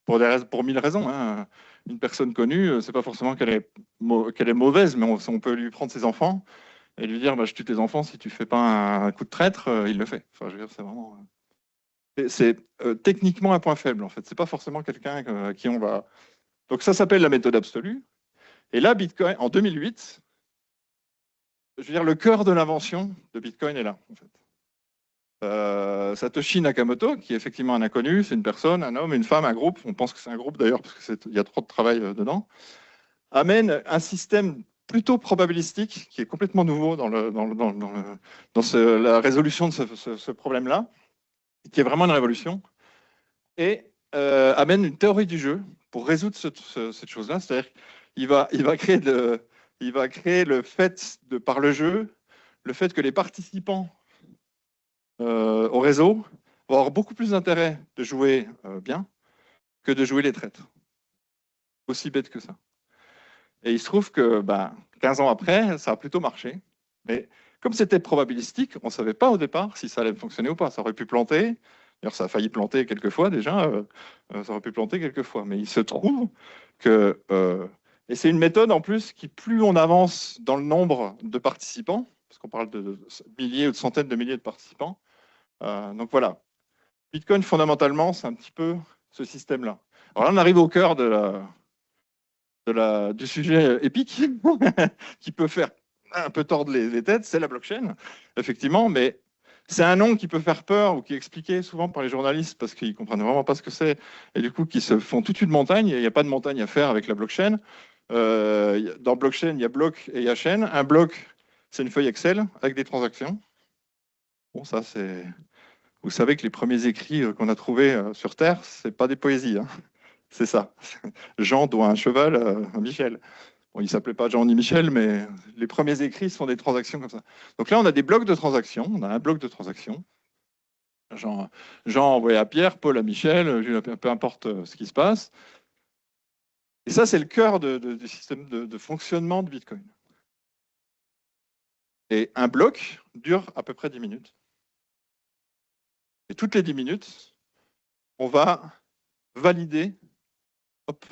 pour 1000 raisons. Hein. Une personne connue, c'est pas forcément qu'elle est mauvaise, mais on peut lui prendre ses enfants et lui dire, je tue tes enfants si tu fais pas un coup de traître, il le fait. Enfin, je veux dire, c'est vraiment... C'est techniquement un point faible, en fait. C'est pas forcément quelqu'un à qui on va... Donc ça s'appelle la méthode absolue. Et là, Bitcoin, en 2008, je veux dire, le cœur de l'invention de Bitcoin est là, en fait. Satoshi Nakamoto, qui est effectivement un inconnu, c'est une personne, un homme, une femme, un groupe, on pense que c'est un groupe d'ailleurs, parce qu'il y a trop de travail dedans, amène un système plutôt probabilistique, qui est complètement nouveau dans la résolution de ce problème-là, qui est vraiment une révolution, et amène une théorie du jeu pour résoudre cette chose-là. C'est-à-dire qu'il va créer le fait, par le jeu, le fait que les participants au réseau vont avoir beaucoup plus d'intérêt de jouer bien que de jouer les traîtres. Aussi bête que ça. Et il se trouve que 15 ans après, ça a plutôt marché. Mais comme c'était probabilistique, on ne savait pas au départ si ça allait fonctionner ou pas. Ça aurait pu planter. D'ailleurs, ça a failli planter quelques fois déjà. Ça aurait pu planter quelques fois. Mais il se trouve que... et c'est une méthode en plus qui, plus on avance dans le nombre de participants, parce qu'on parle de milliers ou de centaines de milliers de participants. Donc voilà. Bitcoin, fondamentalement, c'est un petit peu ce système-là. Alors là, on arrive au cœur du sujet épique qui peut faire un peu tordre les têtes, c'est la blockchain, effectivement, mais c'est un nom qui peut faire peur ou qui est expliqué souvent par les journalistes parce qu'ils ne comprennent vraiment pas ce que c'est et du coup qui se font toute une montagne et il n'y a pas de montagne à faire avec la blockchain. Dans blockchain, il y a bloc et il y a chaîne. Un bloc, c'est une feuille Excel avec des transactions. Bon, ça c'est... Vous savez que les premiers écrits qu'on a trouvés sur Terre, ce n'est pas des poésies. Hein. C'est ça. Jean doit un cheval à Michel. Bon, il ne s'appelait pas Jean ni Michel, mais les premiers écrits sont des transactions comme ça. Donc là, on a des blocs de transactions. On a un bloc de transactions. Jean envoyé à Pierre, Paul à Michel, peu importe ce qui se passe. Et ça, c'est le cœur du système de fonctionnement de Bitcoin. Et un bloc dure à peu près 10 minutes. Et toutes les 10 minutes, on va valider, hop,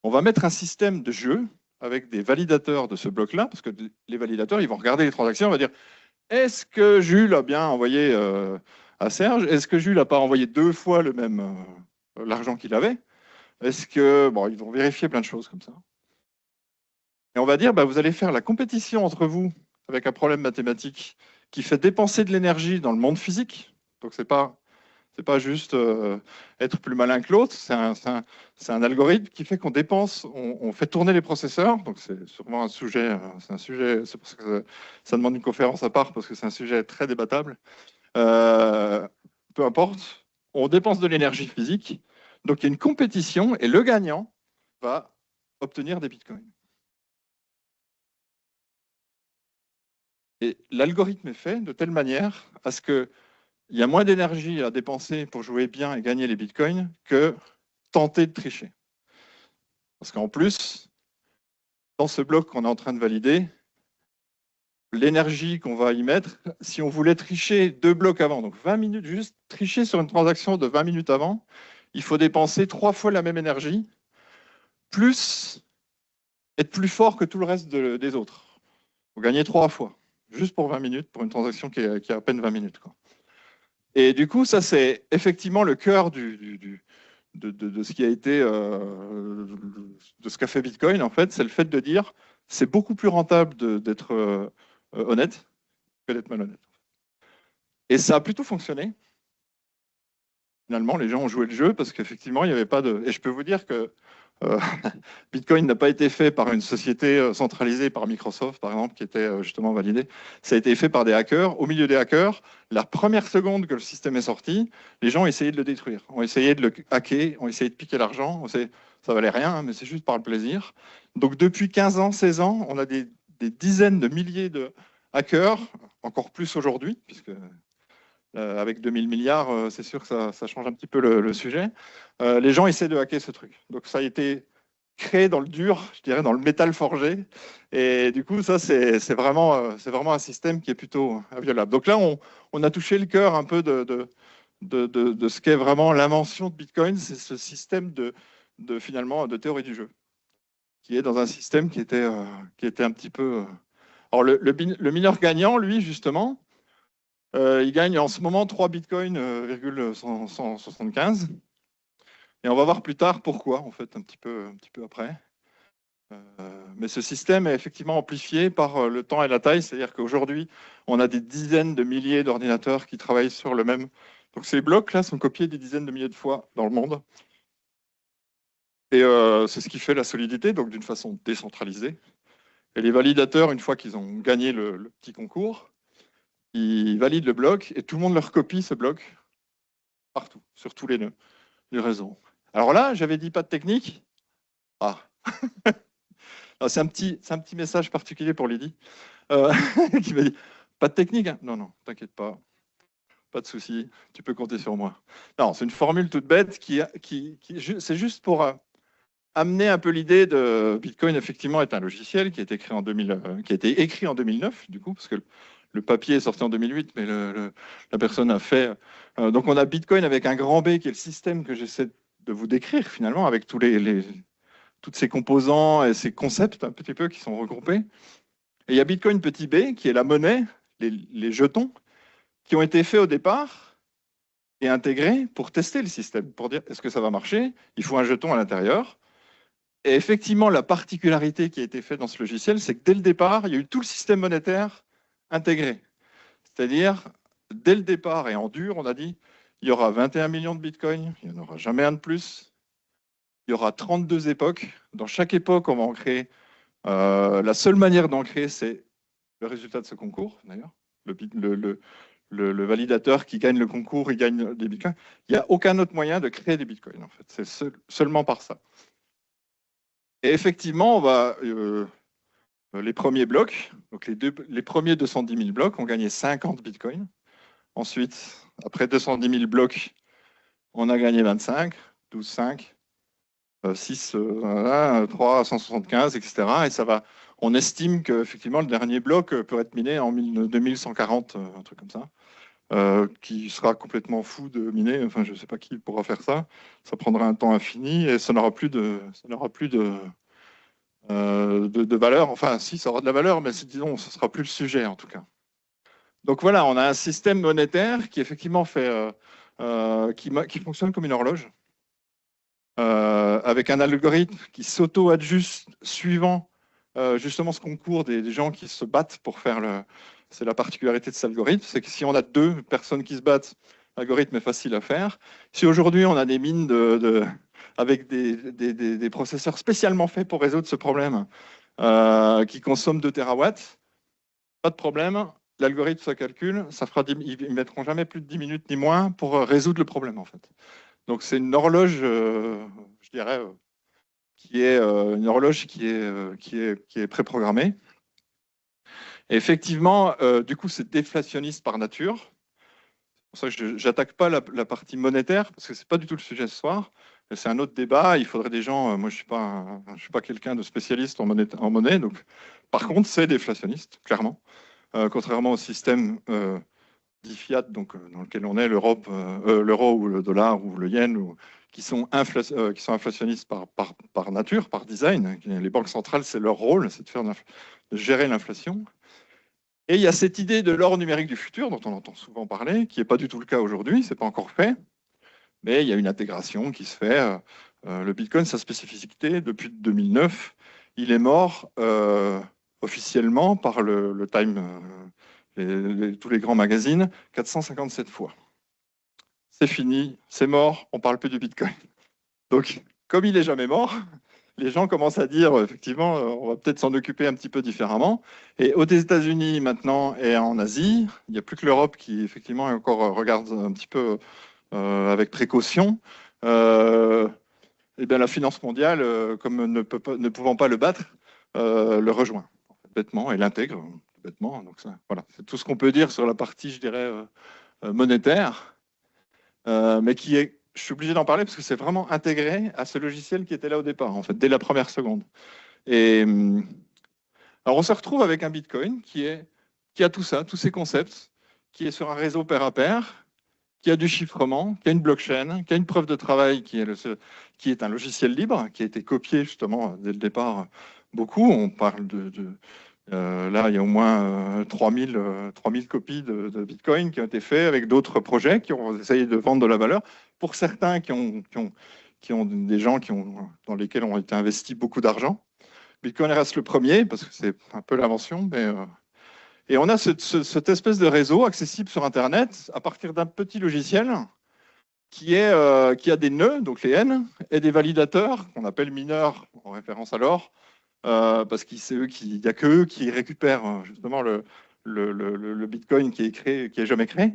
on va mettre un système de jeu avec des validateurs de ce bloc-là, parce que les validateurs, ils vont regarder les transactions, on va dire, est-ce que Jules a bien envoyé à Serge? Est-ce que Jules n'a pas envoyé 2 fois le même l'argent qu'il avait? Est-ce que... Bon, ils vont vérifier plein de choses comme ça. Et on va dire, vous allez faire la compétition entre vous avec un problème mathématique qui fait dépenser de l'énergie dans le monde physique. Donc, c'est pas C'est pas juste être plus malin que l'autre, c'est un algorithme qui fait qu'on dépense, on fait tourner les processeurs, donc c'est sûrement un sujet, c'est pour ça que ça demande une conférence à part, parce que c'est un sujet très débattable. Peu importe, on dépense de l'énergie physique, donc il y a une compétition, et le gagnant va obtenir des bitcoins. Et l'algorithme est fait de telle manière à ce qu'il y a moins d'énergie à dépenser pour jouer bien et gagner les bitcoins que tenter de tricher. Parce qu'en plus, dans ce bloc qu'on est en train de valider, l'énergie qu'on va y mettre, si on voulait tricher 2 blocs avant, donc 20 minutes, juste tricher sur une transaction de 20 minutes avant, il faut dépenser 3 fois la même énergie, plus être plus fort que tout le reste des autres. Il faut gagner 3 fois, juste pour 20 minutes, pour une transaction qui a à peine 20 minutes, quoi. Et du coup, ça, c'est effectivement le cœur de ce qui a été, de ce qu'a fait Bitcoin, en fait, c'est le fait de dire c'est beaucoup plus rentable d'être honnête que d'être malhonnête. Et ça a plutôt fonctionné. Finalement, les gens ont joué le jeu parce qu'effectivement, il n'y avait pas de. Et je peux vous dire que Bitcoin n'a pas été fait par une société centralisée par Microsoft, par exemple, qui était justement validée. Ça a été fait par des hackers. Au milieu des hackers, la première seconde que le système est sorti, les gens ont essayé de le détruire, ont essayé de le hacker, ont essayé de piquer l'argent. Ça valait rien, hein, mais c'est juste par le plaisir. Donc depuis 15 ans, 16 ans, on a des dizaines de milliers de hackers, encore plus aujourd'hui, puisque avec 2000 milliards, c'est sûr que ça change un petit peu le sujet. Les gens essaient de hacker ce truc. Donc ça a été créé dans le dur, je dirais, dans le métal forgé. Et du coup, ça, c'est vraiment un système qui est plutôt inviolable. Donc là, on a touché le cœur un peu de ce qu'est vraiment l'invention de Bitcoin, c'est ce système finalement de théorie du jeu, qui est dans un système qui était un petit peu... Alors le mineur gagnant, lui, justement, il gagne en ce moment 3 bitcoins, 175. Et on va voir plus tard pourquoi, en fait, un petit peu après. Mais ce système est effectivement amplifié par le temps et la taille, c'est-à-dire qu'aujourd'hui, on a des dizaines de milliers d'ordinateurs qui travaillent sur le même. Donc ces blocs-là sont copiés des dizaines de milliers de fois dans le monde. Et c'est ce qui fait la solidité, donc d'une façon décentralisée. Et les validateurs, une fois qu'ils ont gagné le petit concours, ils valident le bloc et tout le monde leur copie ce bloc partout, sur tous les nœuds du réseau. Alors là, j'avais dit pas de technique. Ah, c'est un petit message particulier pour Lydie qui m'a dit pas de technique, hein. Non, t'inquiète pas, pas de souci, tu peux compter sur moi. Non, c'est une formule toute bête c'est juste pour amener un peu l'idée de Bitcoin. Effectivement, est un logiciel qui a été créé qui a été écrit en 2009, du coup, parce que le papier est sorti en 2008, mais la personne a fait. Donc, on a Bitcoin avec un grand B, qui est le système que j'essaie de vous décrire finalement, avec toutes ces composants et ces concepts un petit peu qui sont regroupés. Et il y a Bitcoin petit b, qui est la monnaie, les jetons, qui ont été faits au départ et intégrés pour tester le système, pour dire est-ce que ça va marcher. Il faut un jeton à l'intérieur. Et effectivement, la particularité qui a été faite dans ce logiciel, c'est que dès le départ, il y a eu tout le système monétaire intégré. C'est-à-dire, dès le départ et en dur, on a dit il y aura 21 millions de bitcoins, il n'y en aura jamais un de plus. Il y aura 32 époques. Dans chaque époque, on va en créer. La seule manière d'en créer, c'est le résultat de ce concours, d'ailleurs. Le validateur qui gagne le concours, il gagne des bitcoins. Il n'y a aucun autre moyen de créer des bitcoins, en fait. C'est seulement par ça. Et effectivement, on va, les premiers blocs, donc les premiers 210 000 blocs, ont gagné 50 bitcoins. Ensuite, après 210 000 blocs, on a gagné 25, 12, 5, 6, 3, 175, etc. Et ça va. On estime que effectivement le dernier bloc peut être miné en 2140, un truc comme ça, qui sera complètement fou de miner. Enfin, je ne sais pas qui pourra faire ça. Ça prendra un temps infini et ça n'aura plus de valeur. Enfin, si, ça aura de la valeur, mais disons, ce ne sera plus le sujet en tout cas. Donc voilà, on a un système monétaire qui effectivement fait, qui fonctionne comme une horloge. Avec un algorithme qui s'auto-adjuste suivant justement ce concours des gens qui se battent pour faire le... C'est la particularité de cet algorithme, c'est que si on a 2 personnes qui se battent, l'algorithme est facile à faire. Si aujourd'hui on a des mines avec des processeurs spécialement faits pour résoudre ce problème, qui consomment 2 terawatts, pas de problème, l'algorithme ça calcule, ils ne mettront jamais plus de 10 minutes ni moins pour résoudre le problème en fait. Donc c'est une horloge, je dirais, qui est une horloge qui est préprogrammée. Et effectivement, du coup, c'est déflationniste par nature. C'est pour ça que je n'attaque pas la partie monétaire, parce que ce n'est pas du tout le sujet ce soir. C'est un autre débat. Il faudrait des gens. Moi, je ne suis pas quelqu'un de spécialiste en monnaie. Donc, par contre, c'est déflationniste, clairement. Contrairement au système dit fiat, donc, dans lequel on est, l'euro ou le dollar ou le yen, qui sont inflationnistes par nature, par design. Les banques centrales, c'est leur rôle, c'est de gérer l'inflation. Et il y a cette idée de l'or numérique du futur, dont on entend souvent parler, qui n'est pas du tout le cas aujourd'hui, ce n'est pas encore fait, mais il y a une intégration qui se fait. Le Bitcoin, sa spécificité, depuis 2009, il est mort officiellement par le Time, tous les grands magazines, 457 fois. C'est fini, c'est mort, on ne parle plus du Bitcoin. Donc, comme il n'est jamais mort, les gens commencent à dire, effectivement, on va peut-être s'en occuper un petit peu différemment. Et aux États-Unis maintenant et en Asie, il n'y a plus que l'Europe qui, effectivement, encore regarde un petit peu avec précaution. Et bien, la finance mondiale, comme ne pouvant pas le battre, le rejoint bêtement et l'intègre bêtement. Donc ça, voilà, c'est tout ce qu'on peut dire sur la partie, je dirais, monétaire, mais qui est, je suis obligé d'en parler parce que c'est vraiment intégré à ce logiciel qui était là au départ, en fait, dès la première seconde. Et alors, on se retrouve avec un Bitcoin qui a tout ça, tous ces concepts, qui est sur un réseau pair à pair, qui a du chiffrement, qui a une blockchain, qui a une preuve de travail qui est un logiciel libre, qui a été copié justement dès le départ beaucoup. On parle là, il y a au moins 3000 copies de Bitcoin qui ont été faites avec d'autres projets qui ont essayé de vendre de la valeur. Pour certains qui ont des gens dans lesquels ont été investis beaucoup d'argent. Bitcoin reste le premier parce que c'est un peu l'invention, et on a cette espèce de réseau accessible sur Internet à partir d'un petit logiciel qui a des nœuds, donc les N, et des validateurs qu'on appelle mineurs en référence à l'or, parce qu'il n'y a que eux qui récupèrent justement le Bitcoin qui est jamais créé.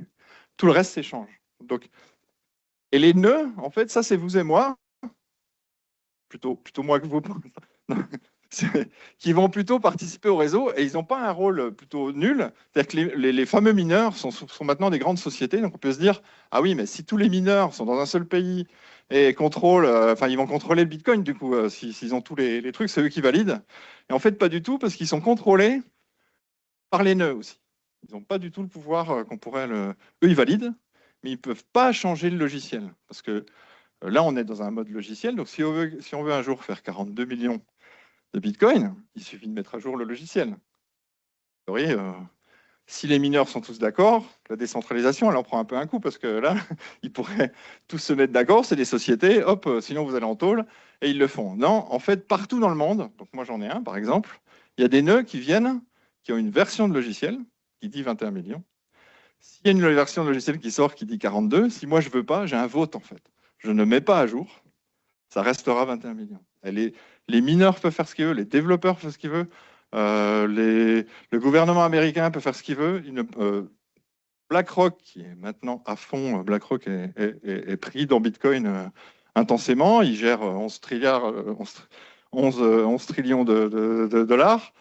Tout le reste s'échange. Et les nœuds, en fait, ça c'est vous et moi, plutôt moi que vous, qui vont plutôt participer au réseau, et ils n'ont pas un rôle plutôt nul. C'est-à-dire que les fameux mineurs sont maintenant des grandes sociétés, donc on peut se dire, ah oui, mais si tous les mineurs sont dans un seul pays et ils vont contrôler le Bitcoin, du coup, s'ils ont tous les trucs, c'est eux qui valident. Et en fait, pas du tout, parce qu'ils sont contrôlés par les nœuds aussi. Ils n'ont pas du tout le pouvoir qu'on pourrait... Eux, ils valident, mais ils ne peuvent pas changer le logiciel, parce que là, on est dans un mode logiciel, donc si on veut un jour faire 42 millions de Bitcoin, il suffit de mettre à jour le logiciel. Oui, si les mineurs sont tous d'accord, la décentralisation, elle en prend un peu un coup, parce que là, ils pourraient tous se mettre d'accord, c'est des sociétés, hop, sinon vous allez en tôle, et ils le font. Non, en fait, partout dans le monde, donc moi j'en ai un par exemple, il y a des nœuds qui ont une version de logiciel qui dit 21 millions. S'il y a une version de logiciel qui sort qui dit 42, si moi je veux pas, j'ai un vote en fait. Je ne mets pas à jour, ça restera 21 millions. Les mineurs peuvent faire ce qu'ils veulent, les développeurs peuvent faire ce qu'ils veulent, le gouvernement américain peut faire ce qu'il veut. BlackRock, qui est maintenant à fond, BlackRock est pris dans Bitcoin intensément. Il gère 11 trillions de dollars.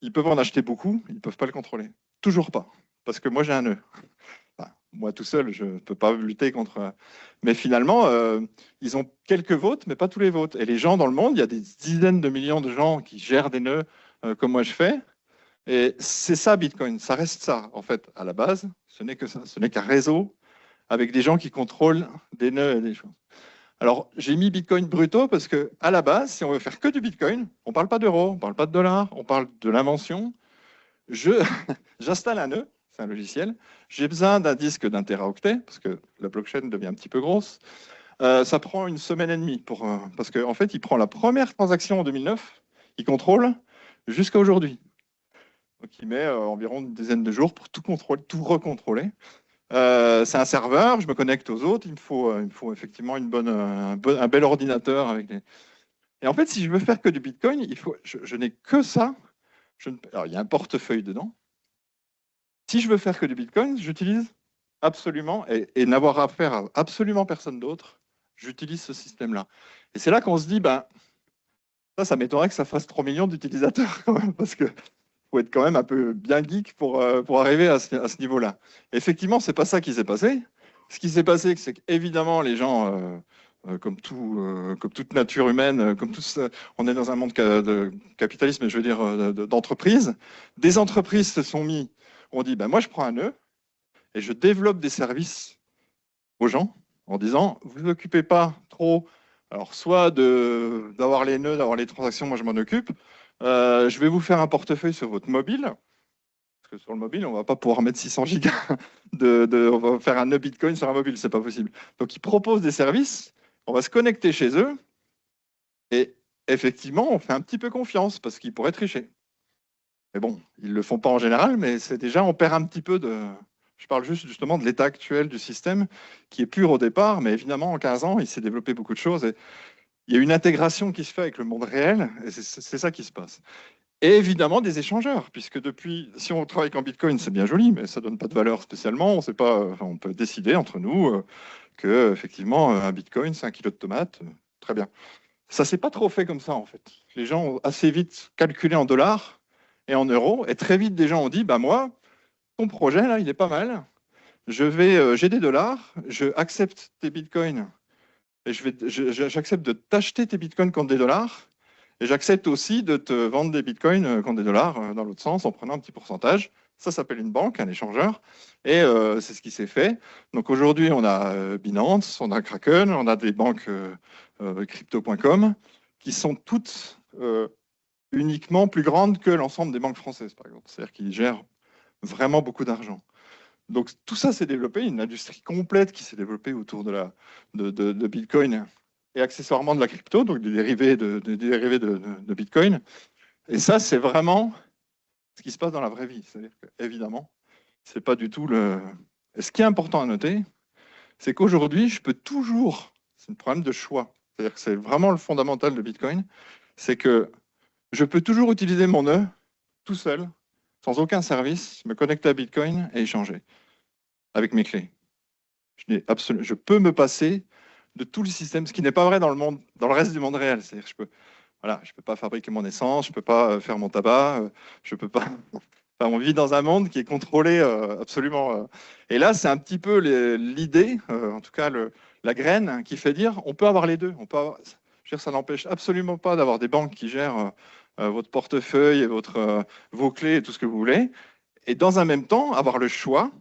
Ils peuvent en acheter beaucoup, ils ne peuvent pas le contrôler. Toujours pas, parce que moi j'ai un nœud. Enfin, moi tout seul, je ne peux pas lutter contre... Mais finalement, ils ont quelques votes, mais pas tous les votes. Et les gens dans le monde, il y a des dizaines de millions de gens qui gèrent des nœuds comme moi je fais. Et c'est ça Bitcoin, ça reste ça en fait à la base. Ce n'est que ça, ce n'est qu'un réseau avec des gens qui contrôlent des nœuds et des choses. Alors j'ai mis Bitcoin brutto parce que à la base, si on veut faire que du Bitcoin, on ne parle pas d'euros, on ne parle pas de dollars, on parle de l'invention. J'installe un nœud, c'est un logiciel. J'ai besoin d'un disque d'un téraoctet parce que la blockchain devient un petit peu grosse. Ça prend une semaine et demie parce qu'en fait, il prend la première transaction en 2009, il contrôle jusqu'à aujourd'hui. Donc, il met environ une dizaine de jours pour tout contrôler, tout recontrôler. C'est un serveur, je me connecte aux autres, il me faut effectivement un bel ordinateur avec des... Et en fait, si je veux faire que du Bitcoin, je n'ai que ça. Alors, il y a un portefeuille dedans. Si je veux faire que du Bitcoin, j'utilise absolument, et n'avoir affaire à absolument personne d'autre, j'utilise ce système-là. Et c'est là qu'on se dit, ben, ça m'étonnerait que ça fasse 3 millions d'utilisateurs quand même, parce que faut être quand même un peu bien geek pour arriver à ce niveau-là. Effectivement, c'est pas ça qui s'est passé. Ce qui s'est passé, c'est qu'évidemment, les gens, comme toute nature humaine, comme tous, on est dans un monde de capitalisme, je veux dire, d'entreprise. Des entreprises se sont mis, on dit, ben, moi, je prends un nœud et je développe des services aux gens en disant, vous ne vous occupez pas trop, alors soit d'avoir les nœuds, d'avoir les transactions, moi, je m'en occupe. Je vais vous faire un portefeuille sur votre mobile, parce que sur le mobile, on ne va pas pouvoir mettre 600 gigas, on va faire un nœud Bitcoin sur un mobile, c'est pas possible. Donc, ils proposent des services, on va se connecter chez eux, et effectivement, on fait un petit peu confiance, parce qu'ils pourraient tricher. Mais bon, ils ne le font pas en général, mais c'est déjà, on perd un petit peu de... Je parle juste justement de l'état actuel du système, qui est pur au départ, mais évidemment, en 15 ans, il s'est développé beaucoup de choses, et il y a une intégration qui se fait avec le monde réel, et c'est ça qui se passe. Et évidemment des échangeurs, puisque depuis, si on travaille qu'en Bitcoin, c'est bien joli, mais ça ne donne pas de valeur spécialement. On sait pas, on peut décider entre nous que effectivement un Bitcoin, c'est 1 kilo de tomates. Très bien. Ça s'est pas trop fait comme ça en fait. Les gens ont assez vite calculé en dollars et en euros, et très vite des gens ont dit, bah moi, ton projet là, il est pas mal. J'ai des dollars, je accepte tes Bitcoins et j'accepte de t'acheter tes Bitcoins contre des dollars. Et j'accepte aussi de te vendre des bitcoins contre des dollars dans l'autre sens en prenant un petit pourcentage. Ça s'appelle une banque, un échangeur. Et c'est ce qui s'est fait. Donc aujourd'hui, on a Binance, on a Kraken, on a des banques crypto.com qui sont toutes uniquement plus grandes que l'ensemble des banques françaises, par exemple. C'est-à-dire qu'ils gèrent vraiment beaucoup d'argent. Donc tout ça s'est développé, une industrie complète qui s'est développée autour de Bitcoin et accessoirement de la crypto, donc des dérivés de Bitcoin. Et ça, c'est vraiment ce qui se passe dans la vraie vie. C'est-à-dire qu'évidemment, c'est pas du tout le... Et ce qui est important à noter, c'est qu'aujourd'hui, je peux toujours... C'est un problème de choix. C'est-à-dire que c'est vraiment le fondamental de Bitcoin, c'est que je peux toujours utiliser mon nœud tout seul, sans aucun service, me connecter à Bitcoin et échanger avec mes clés. Je peux me passer de tout le système, ce qui n'est pas vrai dans le reste du monde réel. C'est-à-dire que je peux pas fabriquer mon essence, je peux pas faire mon tabac, je peux pas. Enfin, on vit dans un monde qui est contrôlé absolument. Et là, c'est un petit peu l'idée, en tout cas la graine, qui fait dire on peut avoir les deux. Je veux dire, ça n'empêche absolument pas d'avoir des banques qui gèrent votre portefeuille et vos clés et tout ce que vous voulez. Et dans un même temps, avoir le choix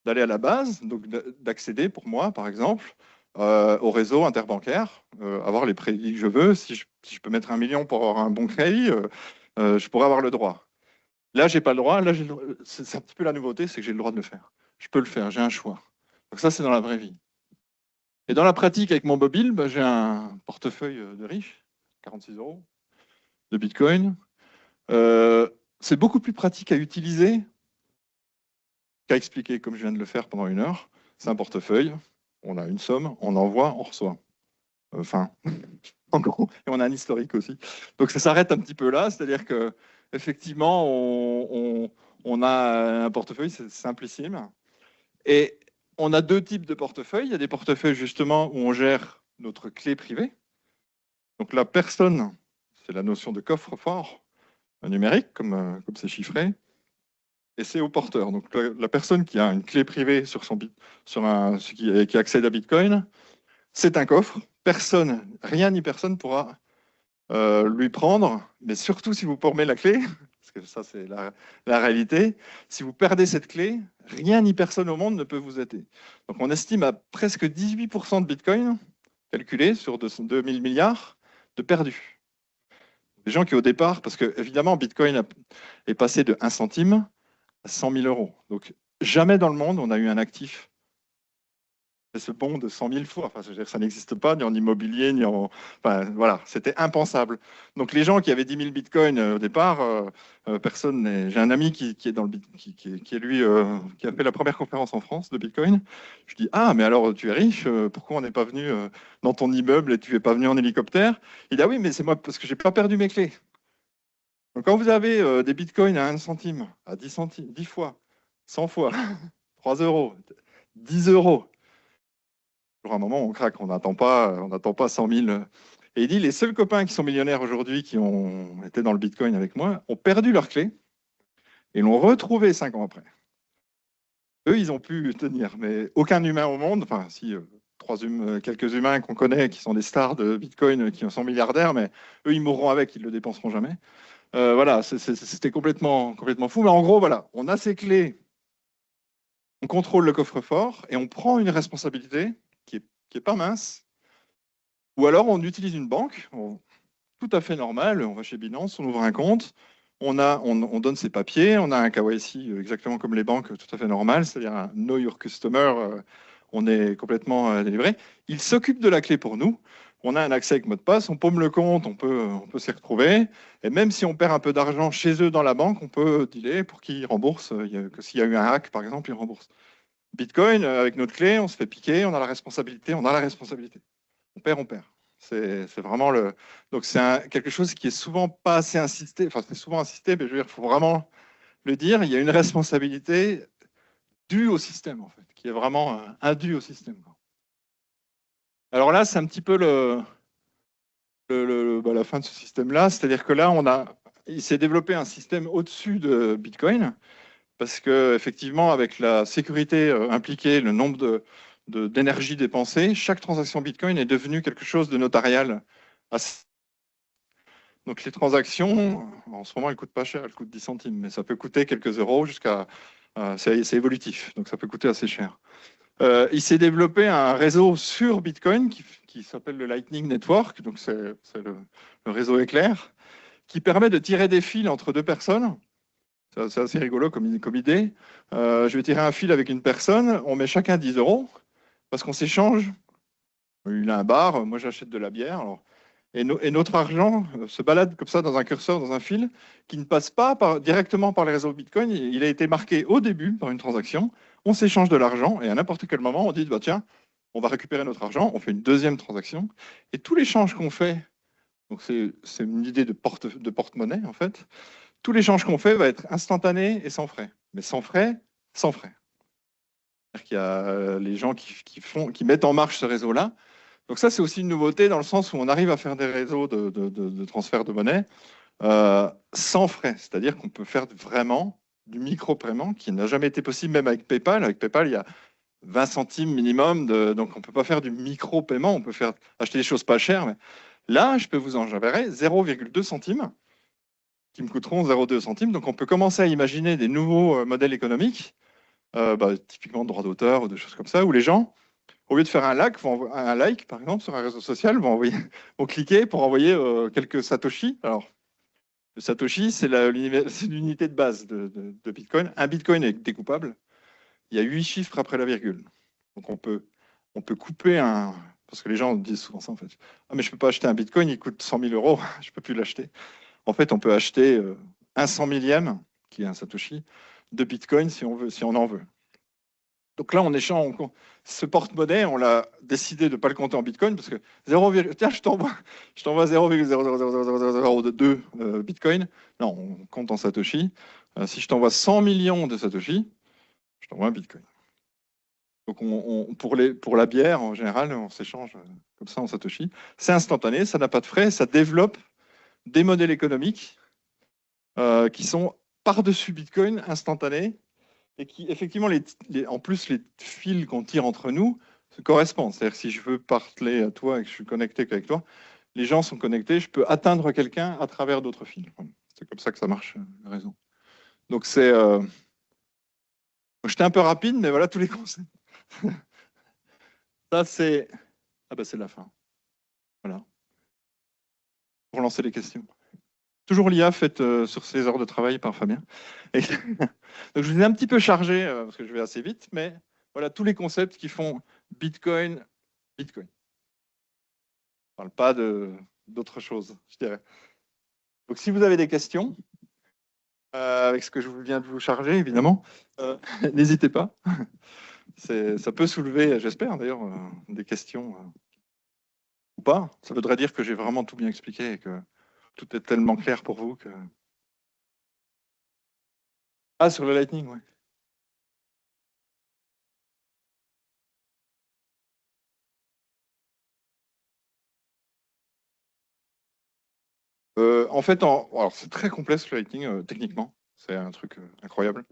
d'aller à la base, donc d'accéder pour moi, par exemple, au réseau interbancaire, avoir les crédits que je veux. Si je peux mettre 1 million pour avoir un bon crédit, je pourrais avoir le droit. Là, j'ai pas le droit. Là, c'est un petit peu la nouveauté, c'est que j'ai le droit de le faire. Je peux le faire, j'ai un choix. Donc ça, c'est dans la vraie vie. Et dans la pratique, avec mon mobile, bah, j'ai un portefeuille de riche, 46 € de Bitcoin. C'est beaucoup plus pratique à utiliser qu'à expliquer, comme je viens de le faire pendant 1 heure. C'est un portefeuille, on a une somme, on envoie, on reçoit. Enfin, en gros, et on a un historique aussi. Donc ça s'arrête un petit peu là, c'est-à-dire que effectivement, on a un portefeuille, c'est simplissime. Et on a 2 types de portefeuilles. Il y a des portefeuilles justement où on gère notre clé privée. Donc la personne, c'est la notion de coffre-fort numérique, comme c'est chiffré. Et c'est au porteur. Donc la personne qui a une clé privée sur qui accède à Bitcoin, c'est un coffre. Personne, rien ni personne pourra lui prendre, mais surtout si vous paumez la clé, parce que ça c'est la réalité, si vous perdez cette clé, rien ni personne au monde ne peut vous aider. Donc on estime à presque 18% de Bitcoin, calculé sur 2000 milliards, de perdus. Des gens qui au départ, parce que évidemment Bitcoin est passé de 1 centime à 100 000 €. Donc jamais dans le monde on a eu un actif ce bond de 100 000 fois. Enfin, je veux dire, ça n'existe pas, ni en immobilier, ni en... Enfin, voilà, c'était impensable. Donc, les gens qui avaient 10 000 bitcoins au départ, personne n'est... J'ai un ami qui est dans le qui est lui, qui a fait la première conférence en France de bitcoin. Je dis, ah, mais alors, tu es riche, pourquoi on n'est pas venu dans ton immeuble et tu n'es pas venu en hélicoptère? Il dit, ah oui, mais c'est moi, parce que j'ai pas perdu mes clés. Donc, quand vous avez des bitcoins à 1 centime, à 10 centimes, 10 fois, 100 fois, 3 euros, 10 euros, à un moment, on craque, on n'attend pas 100 000. Et il dit, les seuls copains qui sont millionnaires aujourd'hui, qui ont été dans le Bitcoin avec moi, ont perdu leurs clés et l'ont retrouvé 5 ans après. Eux, ils ont pu tenir, mais aucun humain au monde, enfin, si, quelques humains qu'on connaît, qui sont des stars de Bitcoin, qui sont milliardaires, mais eux, ils mourront avec, ils ne le dépenseront jamais. Voilà, c'était complètement fou. Mais en gros, voilà, on a ces clés, on contrôle le coffre-fort et on prend une responsabilité qui est pas mince. Ou alors, on utilise une banque, tout à fait normal, on va chez Binance, on ouvre un compte, on donne ses papiers, on a un KYC exactement comme les banques, tout à fait normal, c'est-à-dire un Know Your Customer, on est complètement délivré. Il s'occupe de la clé pour nous, on a un accès avec mot de passe, on paume le compte, on peut s'y retrouver, et même si on perd un peu d'argent chez eux dans la banque, on peut dealer pour qu'ils remboursent, que s'il y a eu un hack, par exemple, ils remboursent. Bitcoin, avec notre clé, on se fait piquer, on a la responsabilité. On perd, on perd. C'est vraiment le. Donc, c'est quelque chose qui est souvent pas assez insisté. Enfin, c'est souvent insisté, mais je veux dire, il faut vraiment le dire. Il y a une responsabilité due au système, en fait, qui est vraiment indue au système. Alors là, c'est un petit peu la fin de ce système-là. C'est-à-dire que là, il s'est développé un système au-dessus de Bitcoin, parce que effectivement, avec la sécurité impliquée, le nombre d'énergie dépensée, chaque transaction Bitcoin est devenue quelque chose de notarial. Donc les transactions, en ce moment, elles ne coûtent pas cher, elles coûtent 10 centimes, mais ça peut coûter quelques euros jusqu'à... c'est évolutif, donc ça peut coûter assez cher. Il s'est développé un réseau sur Bitcoin qui s'appelle le Lightning Network, donc c'est le réseau éclair, qui permet de tirer des fils entre deux personnes. C'est assez rigolo comme idée. Je vais tirer un fil avec une personne, on met chacun 10 euros, parce qu'on s'échange. Il a un bar, moi j'achète de la bière. Alors, et notre argent se balade comme ça dans un curseur, dans un fil, qui ne passe pas directement par les réseaux Bitcoin. Il a été marqué au début par une transaction. On s'échange de l'argent et à n'importe quel moment, on dit bah, tiens, on va récupérer notre argent, on fait une deuxième transaction. Et tout l'échange qu'on fait, donc c'est une idée de porte-monnaie en fait, tout l'échange qu'on fait va être instantané et sans frais. Mais sans frais, sans frais. C'est-à-dire qu'il y a les gens qui mettent en marche ce réseau-là. Donc ça, c'est aussi une nouveauté dans le sens où on arrive à faire des réseaux de transfert de monnaie sans frais. C'est-à-dire qu'on peut faire vraiment du micro-paiement qui n'a jamais été possible, même avec PayPal. Avec PayPal, il y a 20 centimes minimum. Donc on ne peut pas faire du micro-paiement. On peut acheter des choses pas chères. Mais là, je peux vous en enverrer 0,2 centimes qui me coûteront 0,2 centimes. Donc on peut commencer à imaginer des nouveaux modèles économiques, typiquement de droit d'auteur ou des choses comme ça, où les gens, au lieu de faire un like, par exemple, sur un réseau social, vont cliquer pour envoyer quelques satoshi. Alors, le satoshi, c'est l'unité de base de Bitcoin. Un Bitcoin est découpable. Il y a 8 chiffres après la virgule. Donc on peut couper un... Parce que les gens disent souvent ça, en fait. Ah, mais je ne peux pas acheter un Bitcoin, il coûte 100 000 euros, je ne peux plus l'acheter. En fait, on peut acheter un 100 millième, qui est un satoshi, de Bitcoin si on en veut. Donc là, on échange. Ce porte-monnaie, on l'a décidé de ne pas le compter en Bitcoin parce que tiens, je t'envoie 0,00002 Bitcoin. Non, on compte en Satoshi. Si je t'envoie 100 millions de Satoshi, je t'envoie un Bitcoin. Donc pour la bière, en général, on s'échange comme ça en Satoshi. C'est instantané, ça n'a pas de frais, ça développe des modèles économiques qui sont par-dessus Bitcoin, instantanés, et qui, effectivement, en plus, les fils qu'on tire entre nous se correspondent. C'est-à-dire que si je veux parler à toi et que je suis connecté qu'avec toi, les gens sont connectés, je peux atteindre quelqu'un à travers d'autres fils. C'est comme ça que ça marche, le réseau. Donc, j'étais un peu rapide, mais voilà tous les concepts. Ça, c'est... Ah ben, c'est la fin. Voilà. Pour lancer les questions. Toujours l'IA faite sur ses heures de travail par Fabien. Et donc, je vous ai un petit peu chargé, parce que je vais assez vite, mais voilà tous les concepts qui font Bitcoin, Bitcoin. Je ne parle pas d'autre chose, je dirais. Donc, si vous avez des questions, avec ce que je viens de vous charger, évidemment, n'hésitez pas. Ça peut soulever, j'espère d'ailleurs, des questions ou pas. Ça voudrait dire que j'ai vraiment tout bien expliqué et que tout est tellement clair pour vous que... Ah, sur le Lightning, oui. En fait, alors c'est très complexe le Lightning, techniquement. C'est un truc incroyable.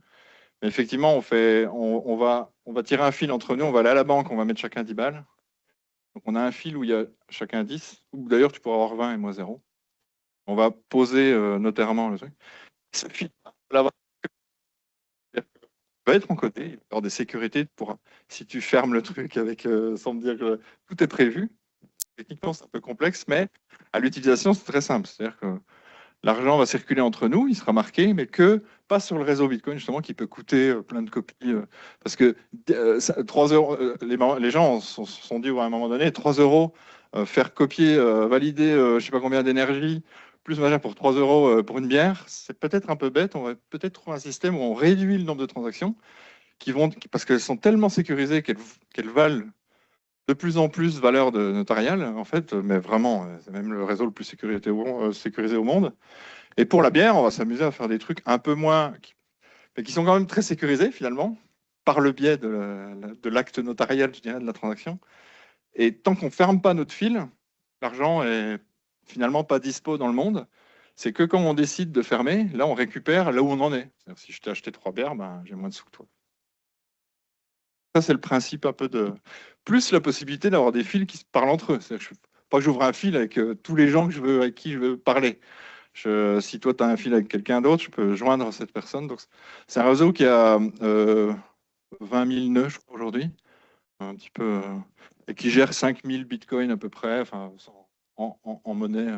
Mais effectivement, on va tirer un fil entre nous, on va aller à la banque, on va mettre chacun 10 balles. Donc on a un fil où il y a chacun 10, ou d'ailleurs tu pourras avoir 20 et moi 0. On va poser notairement le truc. Ce fil va être encodé, il va y avoir des sécurités pour si tu fermes le truc avec sans me dire que tout est prévu. Techniquement, c'est un peu complexe, mais à l'utilisation, c'est très simple. C'est-à-dire que l'argent va circuler entre nous, il sera marqué, mais que pas sur le réseau Bitcoin, justement, qui peut coûter plein de copies. Parce que 3 euros, les gens se sont dit à un moment donné, 3 euros, faire copier, valider, je ne sais pas combien d'énergie, plus machin pour 3 euros pour une bière, c'est peut-être un peu bête. On va peut-être trouver un système où on réduit le nombre de transactions parce qu'elles sont tellement sécurisées qu'elles valent de plus en plus valeur de notariale, en fait, mais vraiment, c'est même le réseau le plus sécurisé au monde. Et pour la bière, on va s'amuser à faire des trucs un peu moins, mais qui sont quand même très sécurisés finalement, par le biais de l'acte notarial, je dirais, de la transaction. Et tant qu'on ne ferme pas notre fil, l'argent est finalement pas dispo dans le monde. C'est que quand on décide de fermer, là, on récupère là où on en est. Si je t'ai acheté 3 bières, ben, j'ai moins de sous que toi. Ça, c'est le principe un peu de... Plus la possibilité d'avoir des fils qui se parlent entre eux. Pas que j'ouvre un fil avec tous les gens avec qui je veux parler. Si toi, tu as un fil avec quelqu'un d'autre, je peux joindre cette personne. Donc, c'est un réseau qui a 20 000 nœuds, je crois, aujourd'hui, un petit peu, et qui gère 5 000 bitcoins à peu près, enfin, en monnaie.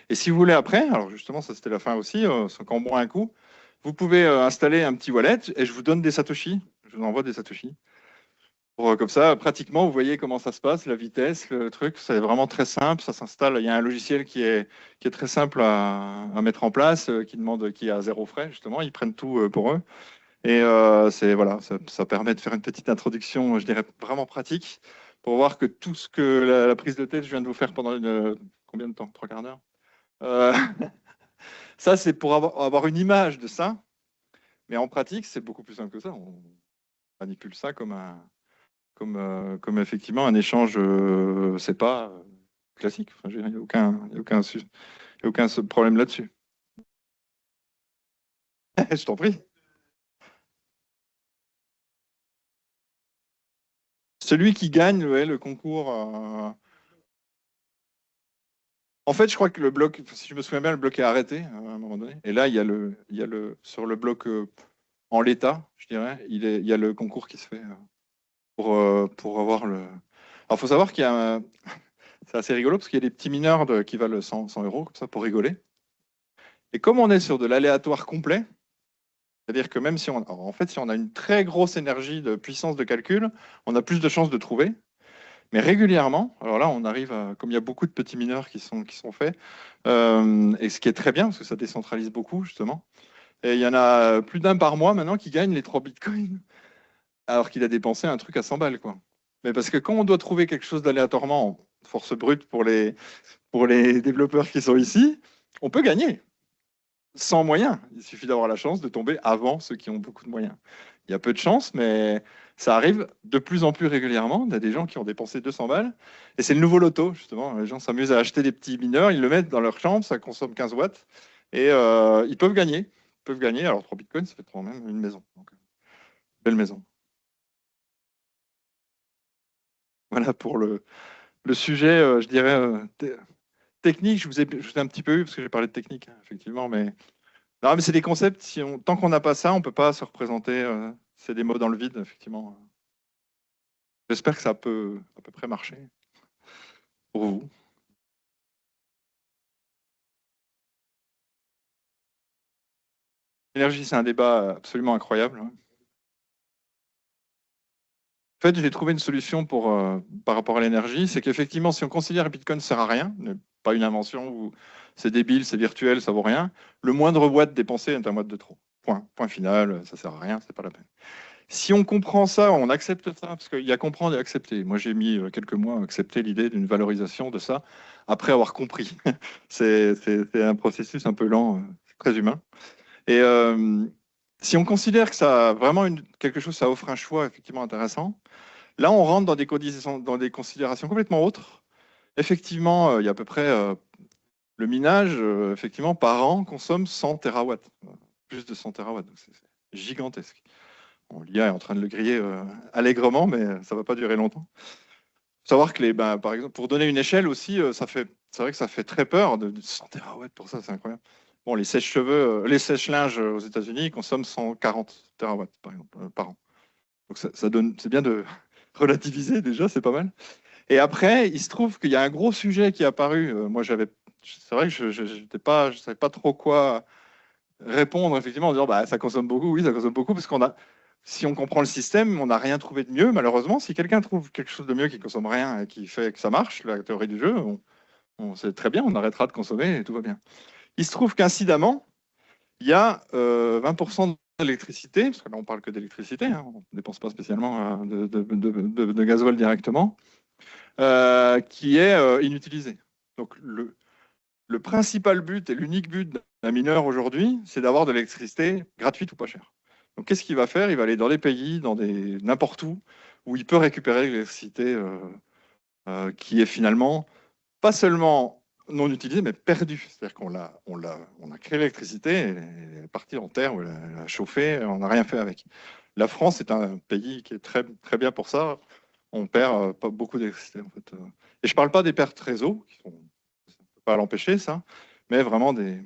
Et si vous voulez après, alors justement, ça c'était la fin aussi, sans qu'on boit un coup, vous pouvez installer un petit wallet et je vous donne des satoshis. Je vous envoie des satoshis. Comme ça, pratiquement, vous voyez comment ça se passe, la vitesse, le truc, c'est vraiment très simple, ça s'installe. Il y a un logiciel qui est très simple à mettre en place, qui a zéro frais, justement, ils prennent tout pour eux. Et voilà, ça permet de faire une petite introduction, je dirais, vraiment pratique, pour voir que tout ce que la prise de tête, je viens de vous faire pendant combien de temps? 3 quarts d'heure? Euh, Ça, c'est pour avoir une image de ça, mais en pratique, c'est beaucoup plus simple que ça. On manipule ça comme effectivement un échange, c'est pas classique. Enfin, il n'y a aucun problème là-dessus. Je t'en prie. Celui qui gagne ouais, le concours. En fait, je crois que le bloc, si je me souviens bien, le bloc est arrêté à un moment donné. Et là, sur le bloc en l'état, je dirais, il y a le concours qui se fait pour avoir le. Alors, il faut savoir qu'il y a. C'est assez rigolo parce qu'il y a des petits mineurs qui valent 100 euros, comme ça, pour rigoler. Et comme on est sur de l'aléatoire complet, c'est-à-dire que même si en fait, si on a une très grosse énergie de puissance de calcul, on a plus de chances de trouver. Mais régulièrement, alors là, on arrive à, comme il y a beaucoup de petits mineurs qui sont faits, et ce qui est très bien parce que ça décentralise beaucoup justement. Et il y en a plus d'un par mois maintenant qui gagne les 3 bitcoins, alors qu'il a dépensé un truc à 100 balles, quoi. Mais parce que quand on doit trouver quelque chose d'aléatoirement en force brute pour les développeurs qui sont ici, on peut gagner sans moyens. Il suffit d'avoir la chance de tomber avant ceux qui ont beaucoup de moyens. Il y a peu de chance, mais ça arrive de plus en plus régulièrement. Il y a des gens qui ont dépensé 200 balles. Et c'est le nouveau loto, justement. Les gens s'amusent à acheter des petits mineurs, ils le mettent dans leur chambre, ça consomme 15 watts. Et ils peuvent gagner. Ils peuvent gagner. Alors 3 bitcoins, ça fait quand même une maison. Donc, belle maison. Voilà pour le sujet, je dirais, technique. Je vous ai un petit peu eu parce que j'ai parlé de technique, hein, effectivement. Non, mais c'est des concepts, tant qu'on n'a pas ça, on ne peut pas se représenter. C'est des mots dans le vide, effectivement. J'espère que ça peut à peu près marcher pour vous. L'énergie, c'est un débat absolument incroyable, hein. En fait, j'ai trouvé une solution par rapport à l'énergie, c'est qu'effectivement, si on considère que Bitcoin ne sert à rien, pas une invention où c'est débile, c'est virtuel, ça vaut rien, le moindre watt dépensé est un watt de trop. Point final, ça sert à rien, c'est pas la peine. Si on comprend ça, on accepte ça, parce qu'il y a comprendre et accepter. Moi, j'ai mis quelques mois à accepter l'idée d'une valorisation de ça, après avoir compris. C'est un processus un peu lent, c'est très humain. Et si on considère que ça a vraiment quelque chose, ça offre un choix effectivement intéressant, là, on rentre dans des considérations complètement autres. Effectivement, il y a à peu près le minage, effectivement, par an, consomme 100 terawatts, plus de 100 terawatts. C'est gigantesque. L'IA est en train de le griller allègrement, mais ça ne va pas durer longtemps. Faut savoir que, par exemple, pour donner une échelle aussi, c'est vrai que ça fait très peur de 100 terawatts pour ça, c'est incroyable. Bon, les sèche-cheveux, les sèche-linges aux États-Unis consomment 140 terawatts par exemple, par an. Donc ça donne, c'est bien de relativiser déjà, c'est pas mal. Et après, il se trouve qu'il y a un gros sujet qui est apparu. Moi, c'est vrai que je ne savais pas trop quoi répondre effectivement en disant bah, ça consomme beaucoup, oui, ça consomme beaucoup, parce si on comprend le système, on n'a rien trouvé de mieux, malheureusement. Si quelqu'un trouve quelque chose de mieux qui consomme rien et qui fait que ça marche, la théorie du jeu, on sait très bien, on arrêtera de consommer et tout va bien. Il se trouve qu'incidemment, il y a 20% d'électricité, parce que là on parle que d'électricité, hein, on ne dépense pas spécialement de gasoil directement, qui est inutilisé. Donc le principal but et l'unique but d'un mineur aujourd'hui, c'est d'avoir de l'électricité gratuite ou pas chère. Donc qu'est-ce qu'il va faire? Il va aller dans les pays, n'importe où il peut récupérer l'électricité qui est finalement pas seulement non utilisée, mais perdue. C'est-à-dire on a créé l'électricité, elle est partie en terre, elle a chauffé, on n'a rien fait avec. La France est un pays qui est très, très bien pour ça. On perd pas beaucoup d'électricité en fait. Et je ne parle pas des pertes réseau, qui sont pas à l'empêcher, ça, mais vraiment des.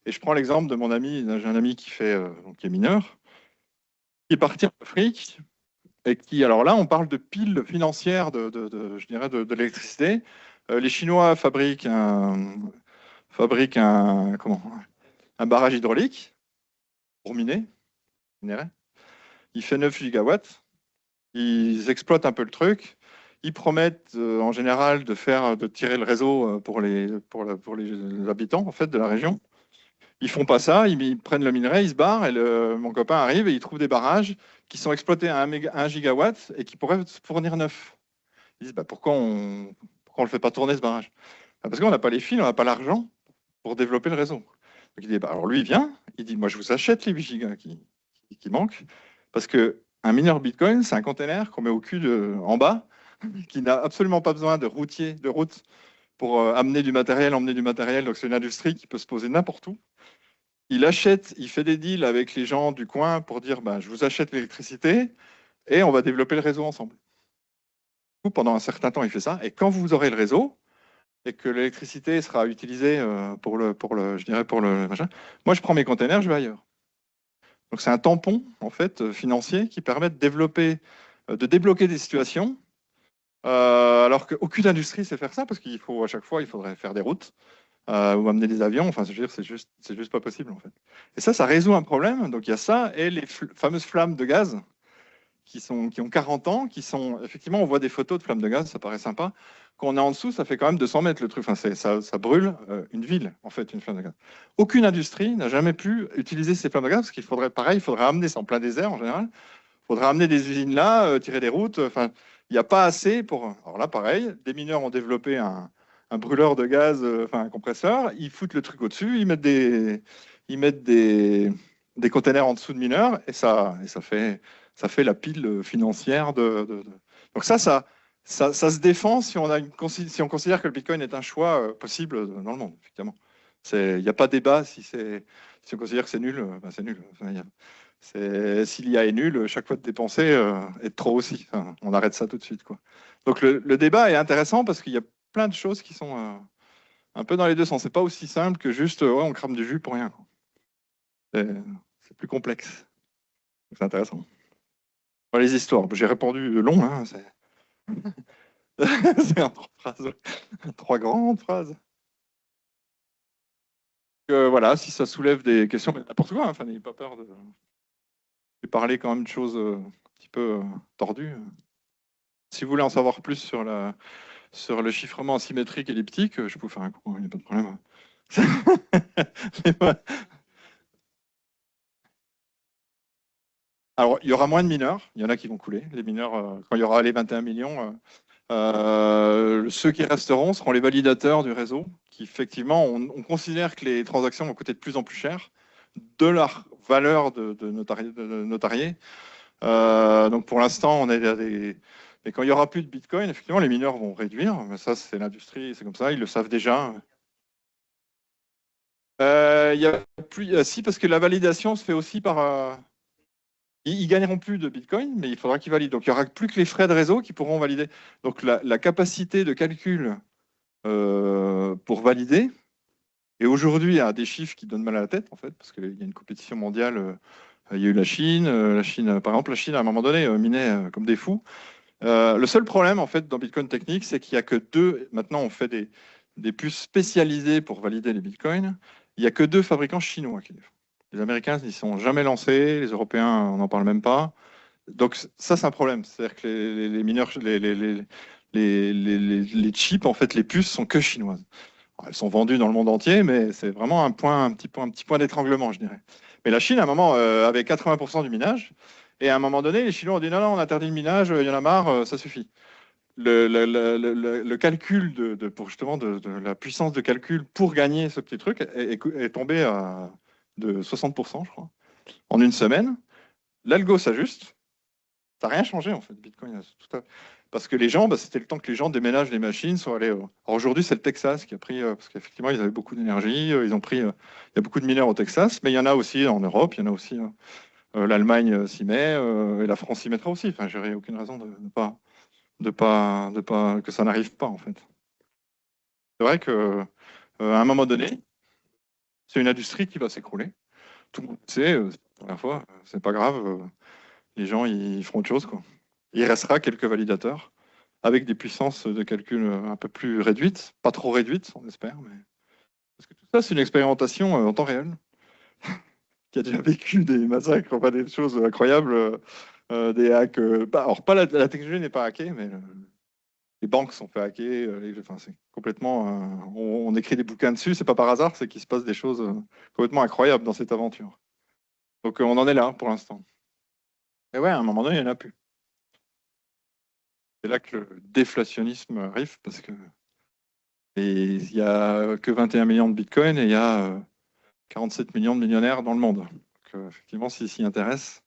Et je prends l'exemple de mon ami, j'ai un ami qui est mineur, qui est parti en Afrique, et qui, alors là, on parle de piles financières je dirais, de l'électricité. Les Chinois comment, un barrage hydraulique pour minerai. Il fait 9 gigawatts. Ils exploitent un peu le truc. Ils promettent en général de tirer le réseau pour les habitants en fait, de la région. Ils font pas ça, ils prennent le minerai, ils se barrent, et mon copain arrive et il trouve des barrages qui sont exploités à 1 gigawatt et qui pourraient fournir 9. Ils disent pourquoi on ne le fait pas tourner ce barrage? Parce qu'on n'a pas les fils, on n'a pas l'argent pour développer le réseau. Donc il dit alors lui il vient, il dit moi je vous achète les 8 gigas qui manquent, parce qu'un mineur Bitcoin, c'est un container qu'on met au cul en bas, qui n'a absolument pas besoin de route pour emmener du matériel. Donc c'est une industrie qui peut se poser n'importe où. Il achète, il fait des deals avec les gens du coin pour dire je vous achète l'électricité et on va développer le réseau ensemble. Pendant un certain temps, il fait ça. Et quand vous aurez le réseau et que l'électricité sera utilisée pour le machin, moi je prends mes containers, je vais ailleurs. Donc c'est un tampon en fait financier qui permet de débloquer des situations, alors qu'aucune industrie sait faire ça parce à chaque fois il faudrait faire des routes. Ou amener des avions, enfin, je veux dire, c'est juste pas possible, en fait. Et ça résout un problème. Donc, il y a ça et les fameuses flammes de gaz qui ont 40 ans, effectivement, on voit des photos de flammes de gaz, ça paraît sympa. Quand on est en dessous, ça fait quand même 200 mètres, le truc. Enfin, ça brûle une ville, en fait, une flamme de gaz. Aucune industrie n'a jamais pu utiliser ces flammes de gaz parce qu'il faudrait amener, c'est en plein désert, en général. Il faudrait amener des usines là, tirer des routes. Enfin, il n'y a pas assez pour. Alors là, pareil, des mineurs ont développé un brûleur de gaz, un compresseur, ils foutent le truc au-dessus, ils mettent des containers en dessous de mineurs, et ça fait la pile financière Donc ça se défend si on considère que le Bitcoin est un choix possible dans le monde, effectivement. Il n'y a pas débat si on considère que c'est nul, c'est nul. Si l'IA est nulle, chaque fois de dépenser est trop aussi. Enfin, on arrête ça tout de suite, quoi. Donc le débat est intéressant parce qu'il y a plein de choses qui sont un peu dans les deux sens. C'est pas aussi simple que juste on crame du jus pour rien, quoi. C'est plus complexe. C'est intéressant. Les histoires, j'ai répondu long, hein, c'est en 3 phrases, 3 grandes phrases. Voilà, si ça soulève des questions, n'importe quoi, enfin, n'ayez pas peur de parler quand même de choses un petit peu tordues. Si vous voulez en savoir plus sur le chiffrement asymétrique elliptique, je peux vous faire un cours, il n'y a pas de problème. Alors, il y aura moins de mineurs, il y en a qui vont couler. Les mineurs, quand il y aura les 21 millions, ceux qui resteront seront les validateurs du réseau, qui effectivement, on considère que les transactions vont coûter de plus en plus cher, de leur valeur de notarié. Donc pour l'instant, on est à des... Mais quand il n'y aura plus de Bitcoin, effectivement, les mineurs vont réduire. Mais ça, c'est l'industrie, c'est comme ça, ils le savent déjà. Il y a plus... Si, parce que la validation se fait aussi par... Ils gagneront plus de Bitcoin, mais il faudra qu'ils valident. Donc il n'y aura plus que les frais de réseau qui pourront valider. Donc la capacité de calcul pour valider, et aujourd'hui, il y a des chiffres qui donnent mal à la tête, en fait, parce qu'il y a une compétition mondiale. Il y a eu la Chine, par exemple, la Chine, à un moment donné, minait comme des fous. Le seul problème, en fait, dans Bitcoin Technique, c'est qu'il n'y a que deux. Maintenant, on fait des puces spécialisées pour valider les Bitcoins. Il n'y a que deux fabricants chinois qui les font. Les Américains, ils ne sont jamais lancés. Les Européens, on n'en parle même pas. Donc, ça, c'est un problème. C'est-à-dire que les mineurs, les chips, en fait, les puces sont que chinoises. Alors, elles sont vendues dans le monde entier, mais c'est vraiment un petit point d'étranglement, je dirais. Mais la Chine, à un moment, avait 80% du minage. Et à un moment donné, les Chinois ont dit non, non, on interdit le minage, il y en a marre, ça suffit. Le calcul pour justement de la puissance de calcul pour gagner ce petit truc est tombé de 60%, je crois, en une semaine. L'algo s'ajuste. Ça n'a rien changé en fait, Bitcoin. Parce que les gens, c'était le temps que les gens déménagent les machines, sont allés. Alors aujourd'hui, c'est le Texas qui a pris, parce qu'effectivement, ils avaient beaucoup d'énergie, ils ont pris. Il y a beaucoup de mineurs au Texas, mais il y en a aussi en Europe, il y en a aussi. L'Allemagne s'y met, et la France s'y mettra aussi. Enfin, j'aurais aucune raison que ça n'arrive pas en fait. C'est vrai que à un moment donné, c'est une industrie qui va s'écrouler. Tout le monde sait, c'est la première fois, c'est pas grave. Les gens ils feront autre chose quoi. Il restera quelques validateurs avec des puissances de calcul un peu plus réduites, pas trop réduites, on espère, mais parce que tout ça c'est une expérimentation en temps réel qui a déjà vécu des massacres, enfin des choses incroyables, des hacks. Alors pas la technologie n'est pas hackée, mais les banques sont fait hacker. Enfin, c'est complètement. On écrit des bouquins dessus, c'est pas par hasard, c'est qu'il se passe des choses complètement incroyables dans cette aventure. Donc on en est là pour l'instant. Et ouais, à un moment donné, il n'y en a plus. C'est là que le déflationnisme arrive parce que il n'y a que 21 millions de bitcoins et il y a 47 millions de millionnaires dans le monde. Donc, effectivement, s'ils s'y intéressent,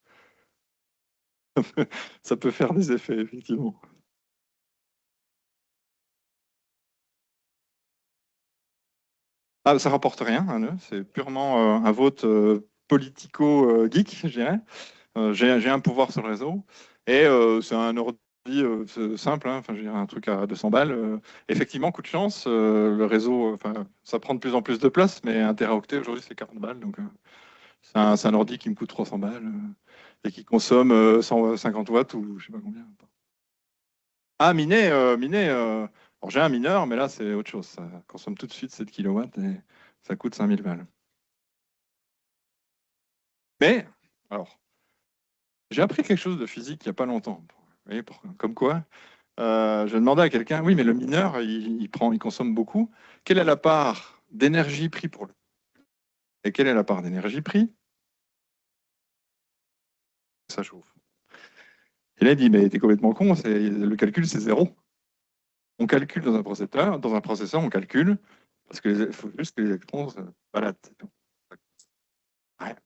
ça peut faire des effets, effectivement. Ah, ça rapporte rien, un nœud. C'est purement un vote politico-geek, je dirais. J'ai un pouvoir sur le réseau. Et c'est un ordi simple, hein, enfin, je veux dire, un truc à 200 balles. Effectivement, coup de chance, le réseau, ça prend de plus en plus de place, mais un téraoctet aujourd'hui, c'est 40 balles. Donc, c'est un ordi qui me coûte 300 balles et qui consomme 150 watts ou je sais pas combien. Ah, miner. Alors, j'ai un mineur, mais là, c'est autre chose. Ça consomme tout de suite 7 kilowatts et ça coûte 5000 balles. Mais, alors, j'ai appris quelque chose de physique il n'y a pas longtemps. Vous voyez, comme quoi, je demandais à quelqu'un, oui, mais le mineur, il consomme beaucoup. Quelle est la part d'énergie pris pour lui? Et quelle est la part d'énergie pris? Ça chauffe. Et là, il dit, mais t'es complètement con, le calcul, c'est zéro. On calcule dans un processeur, on calcule, parce qu'il faut juste que les électrons se baladent. Ouais.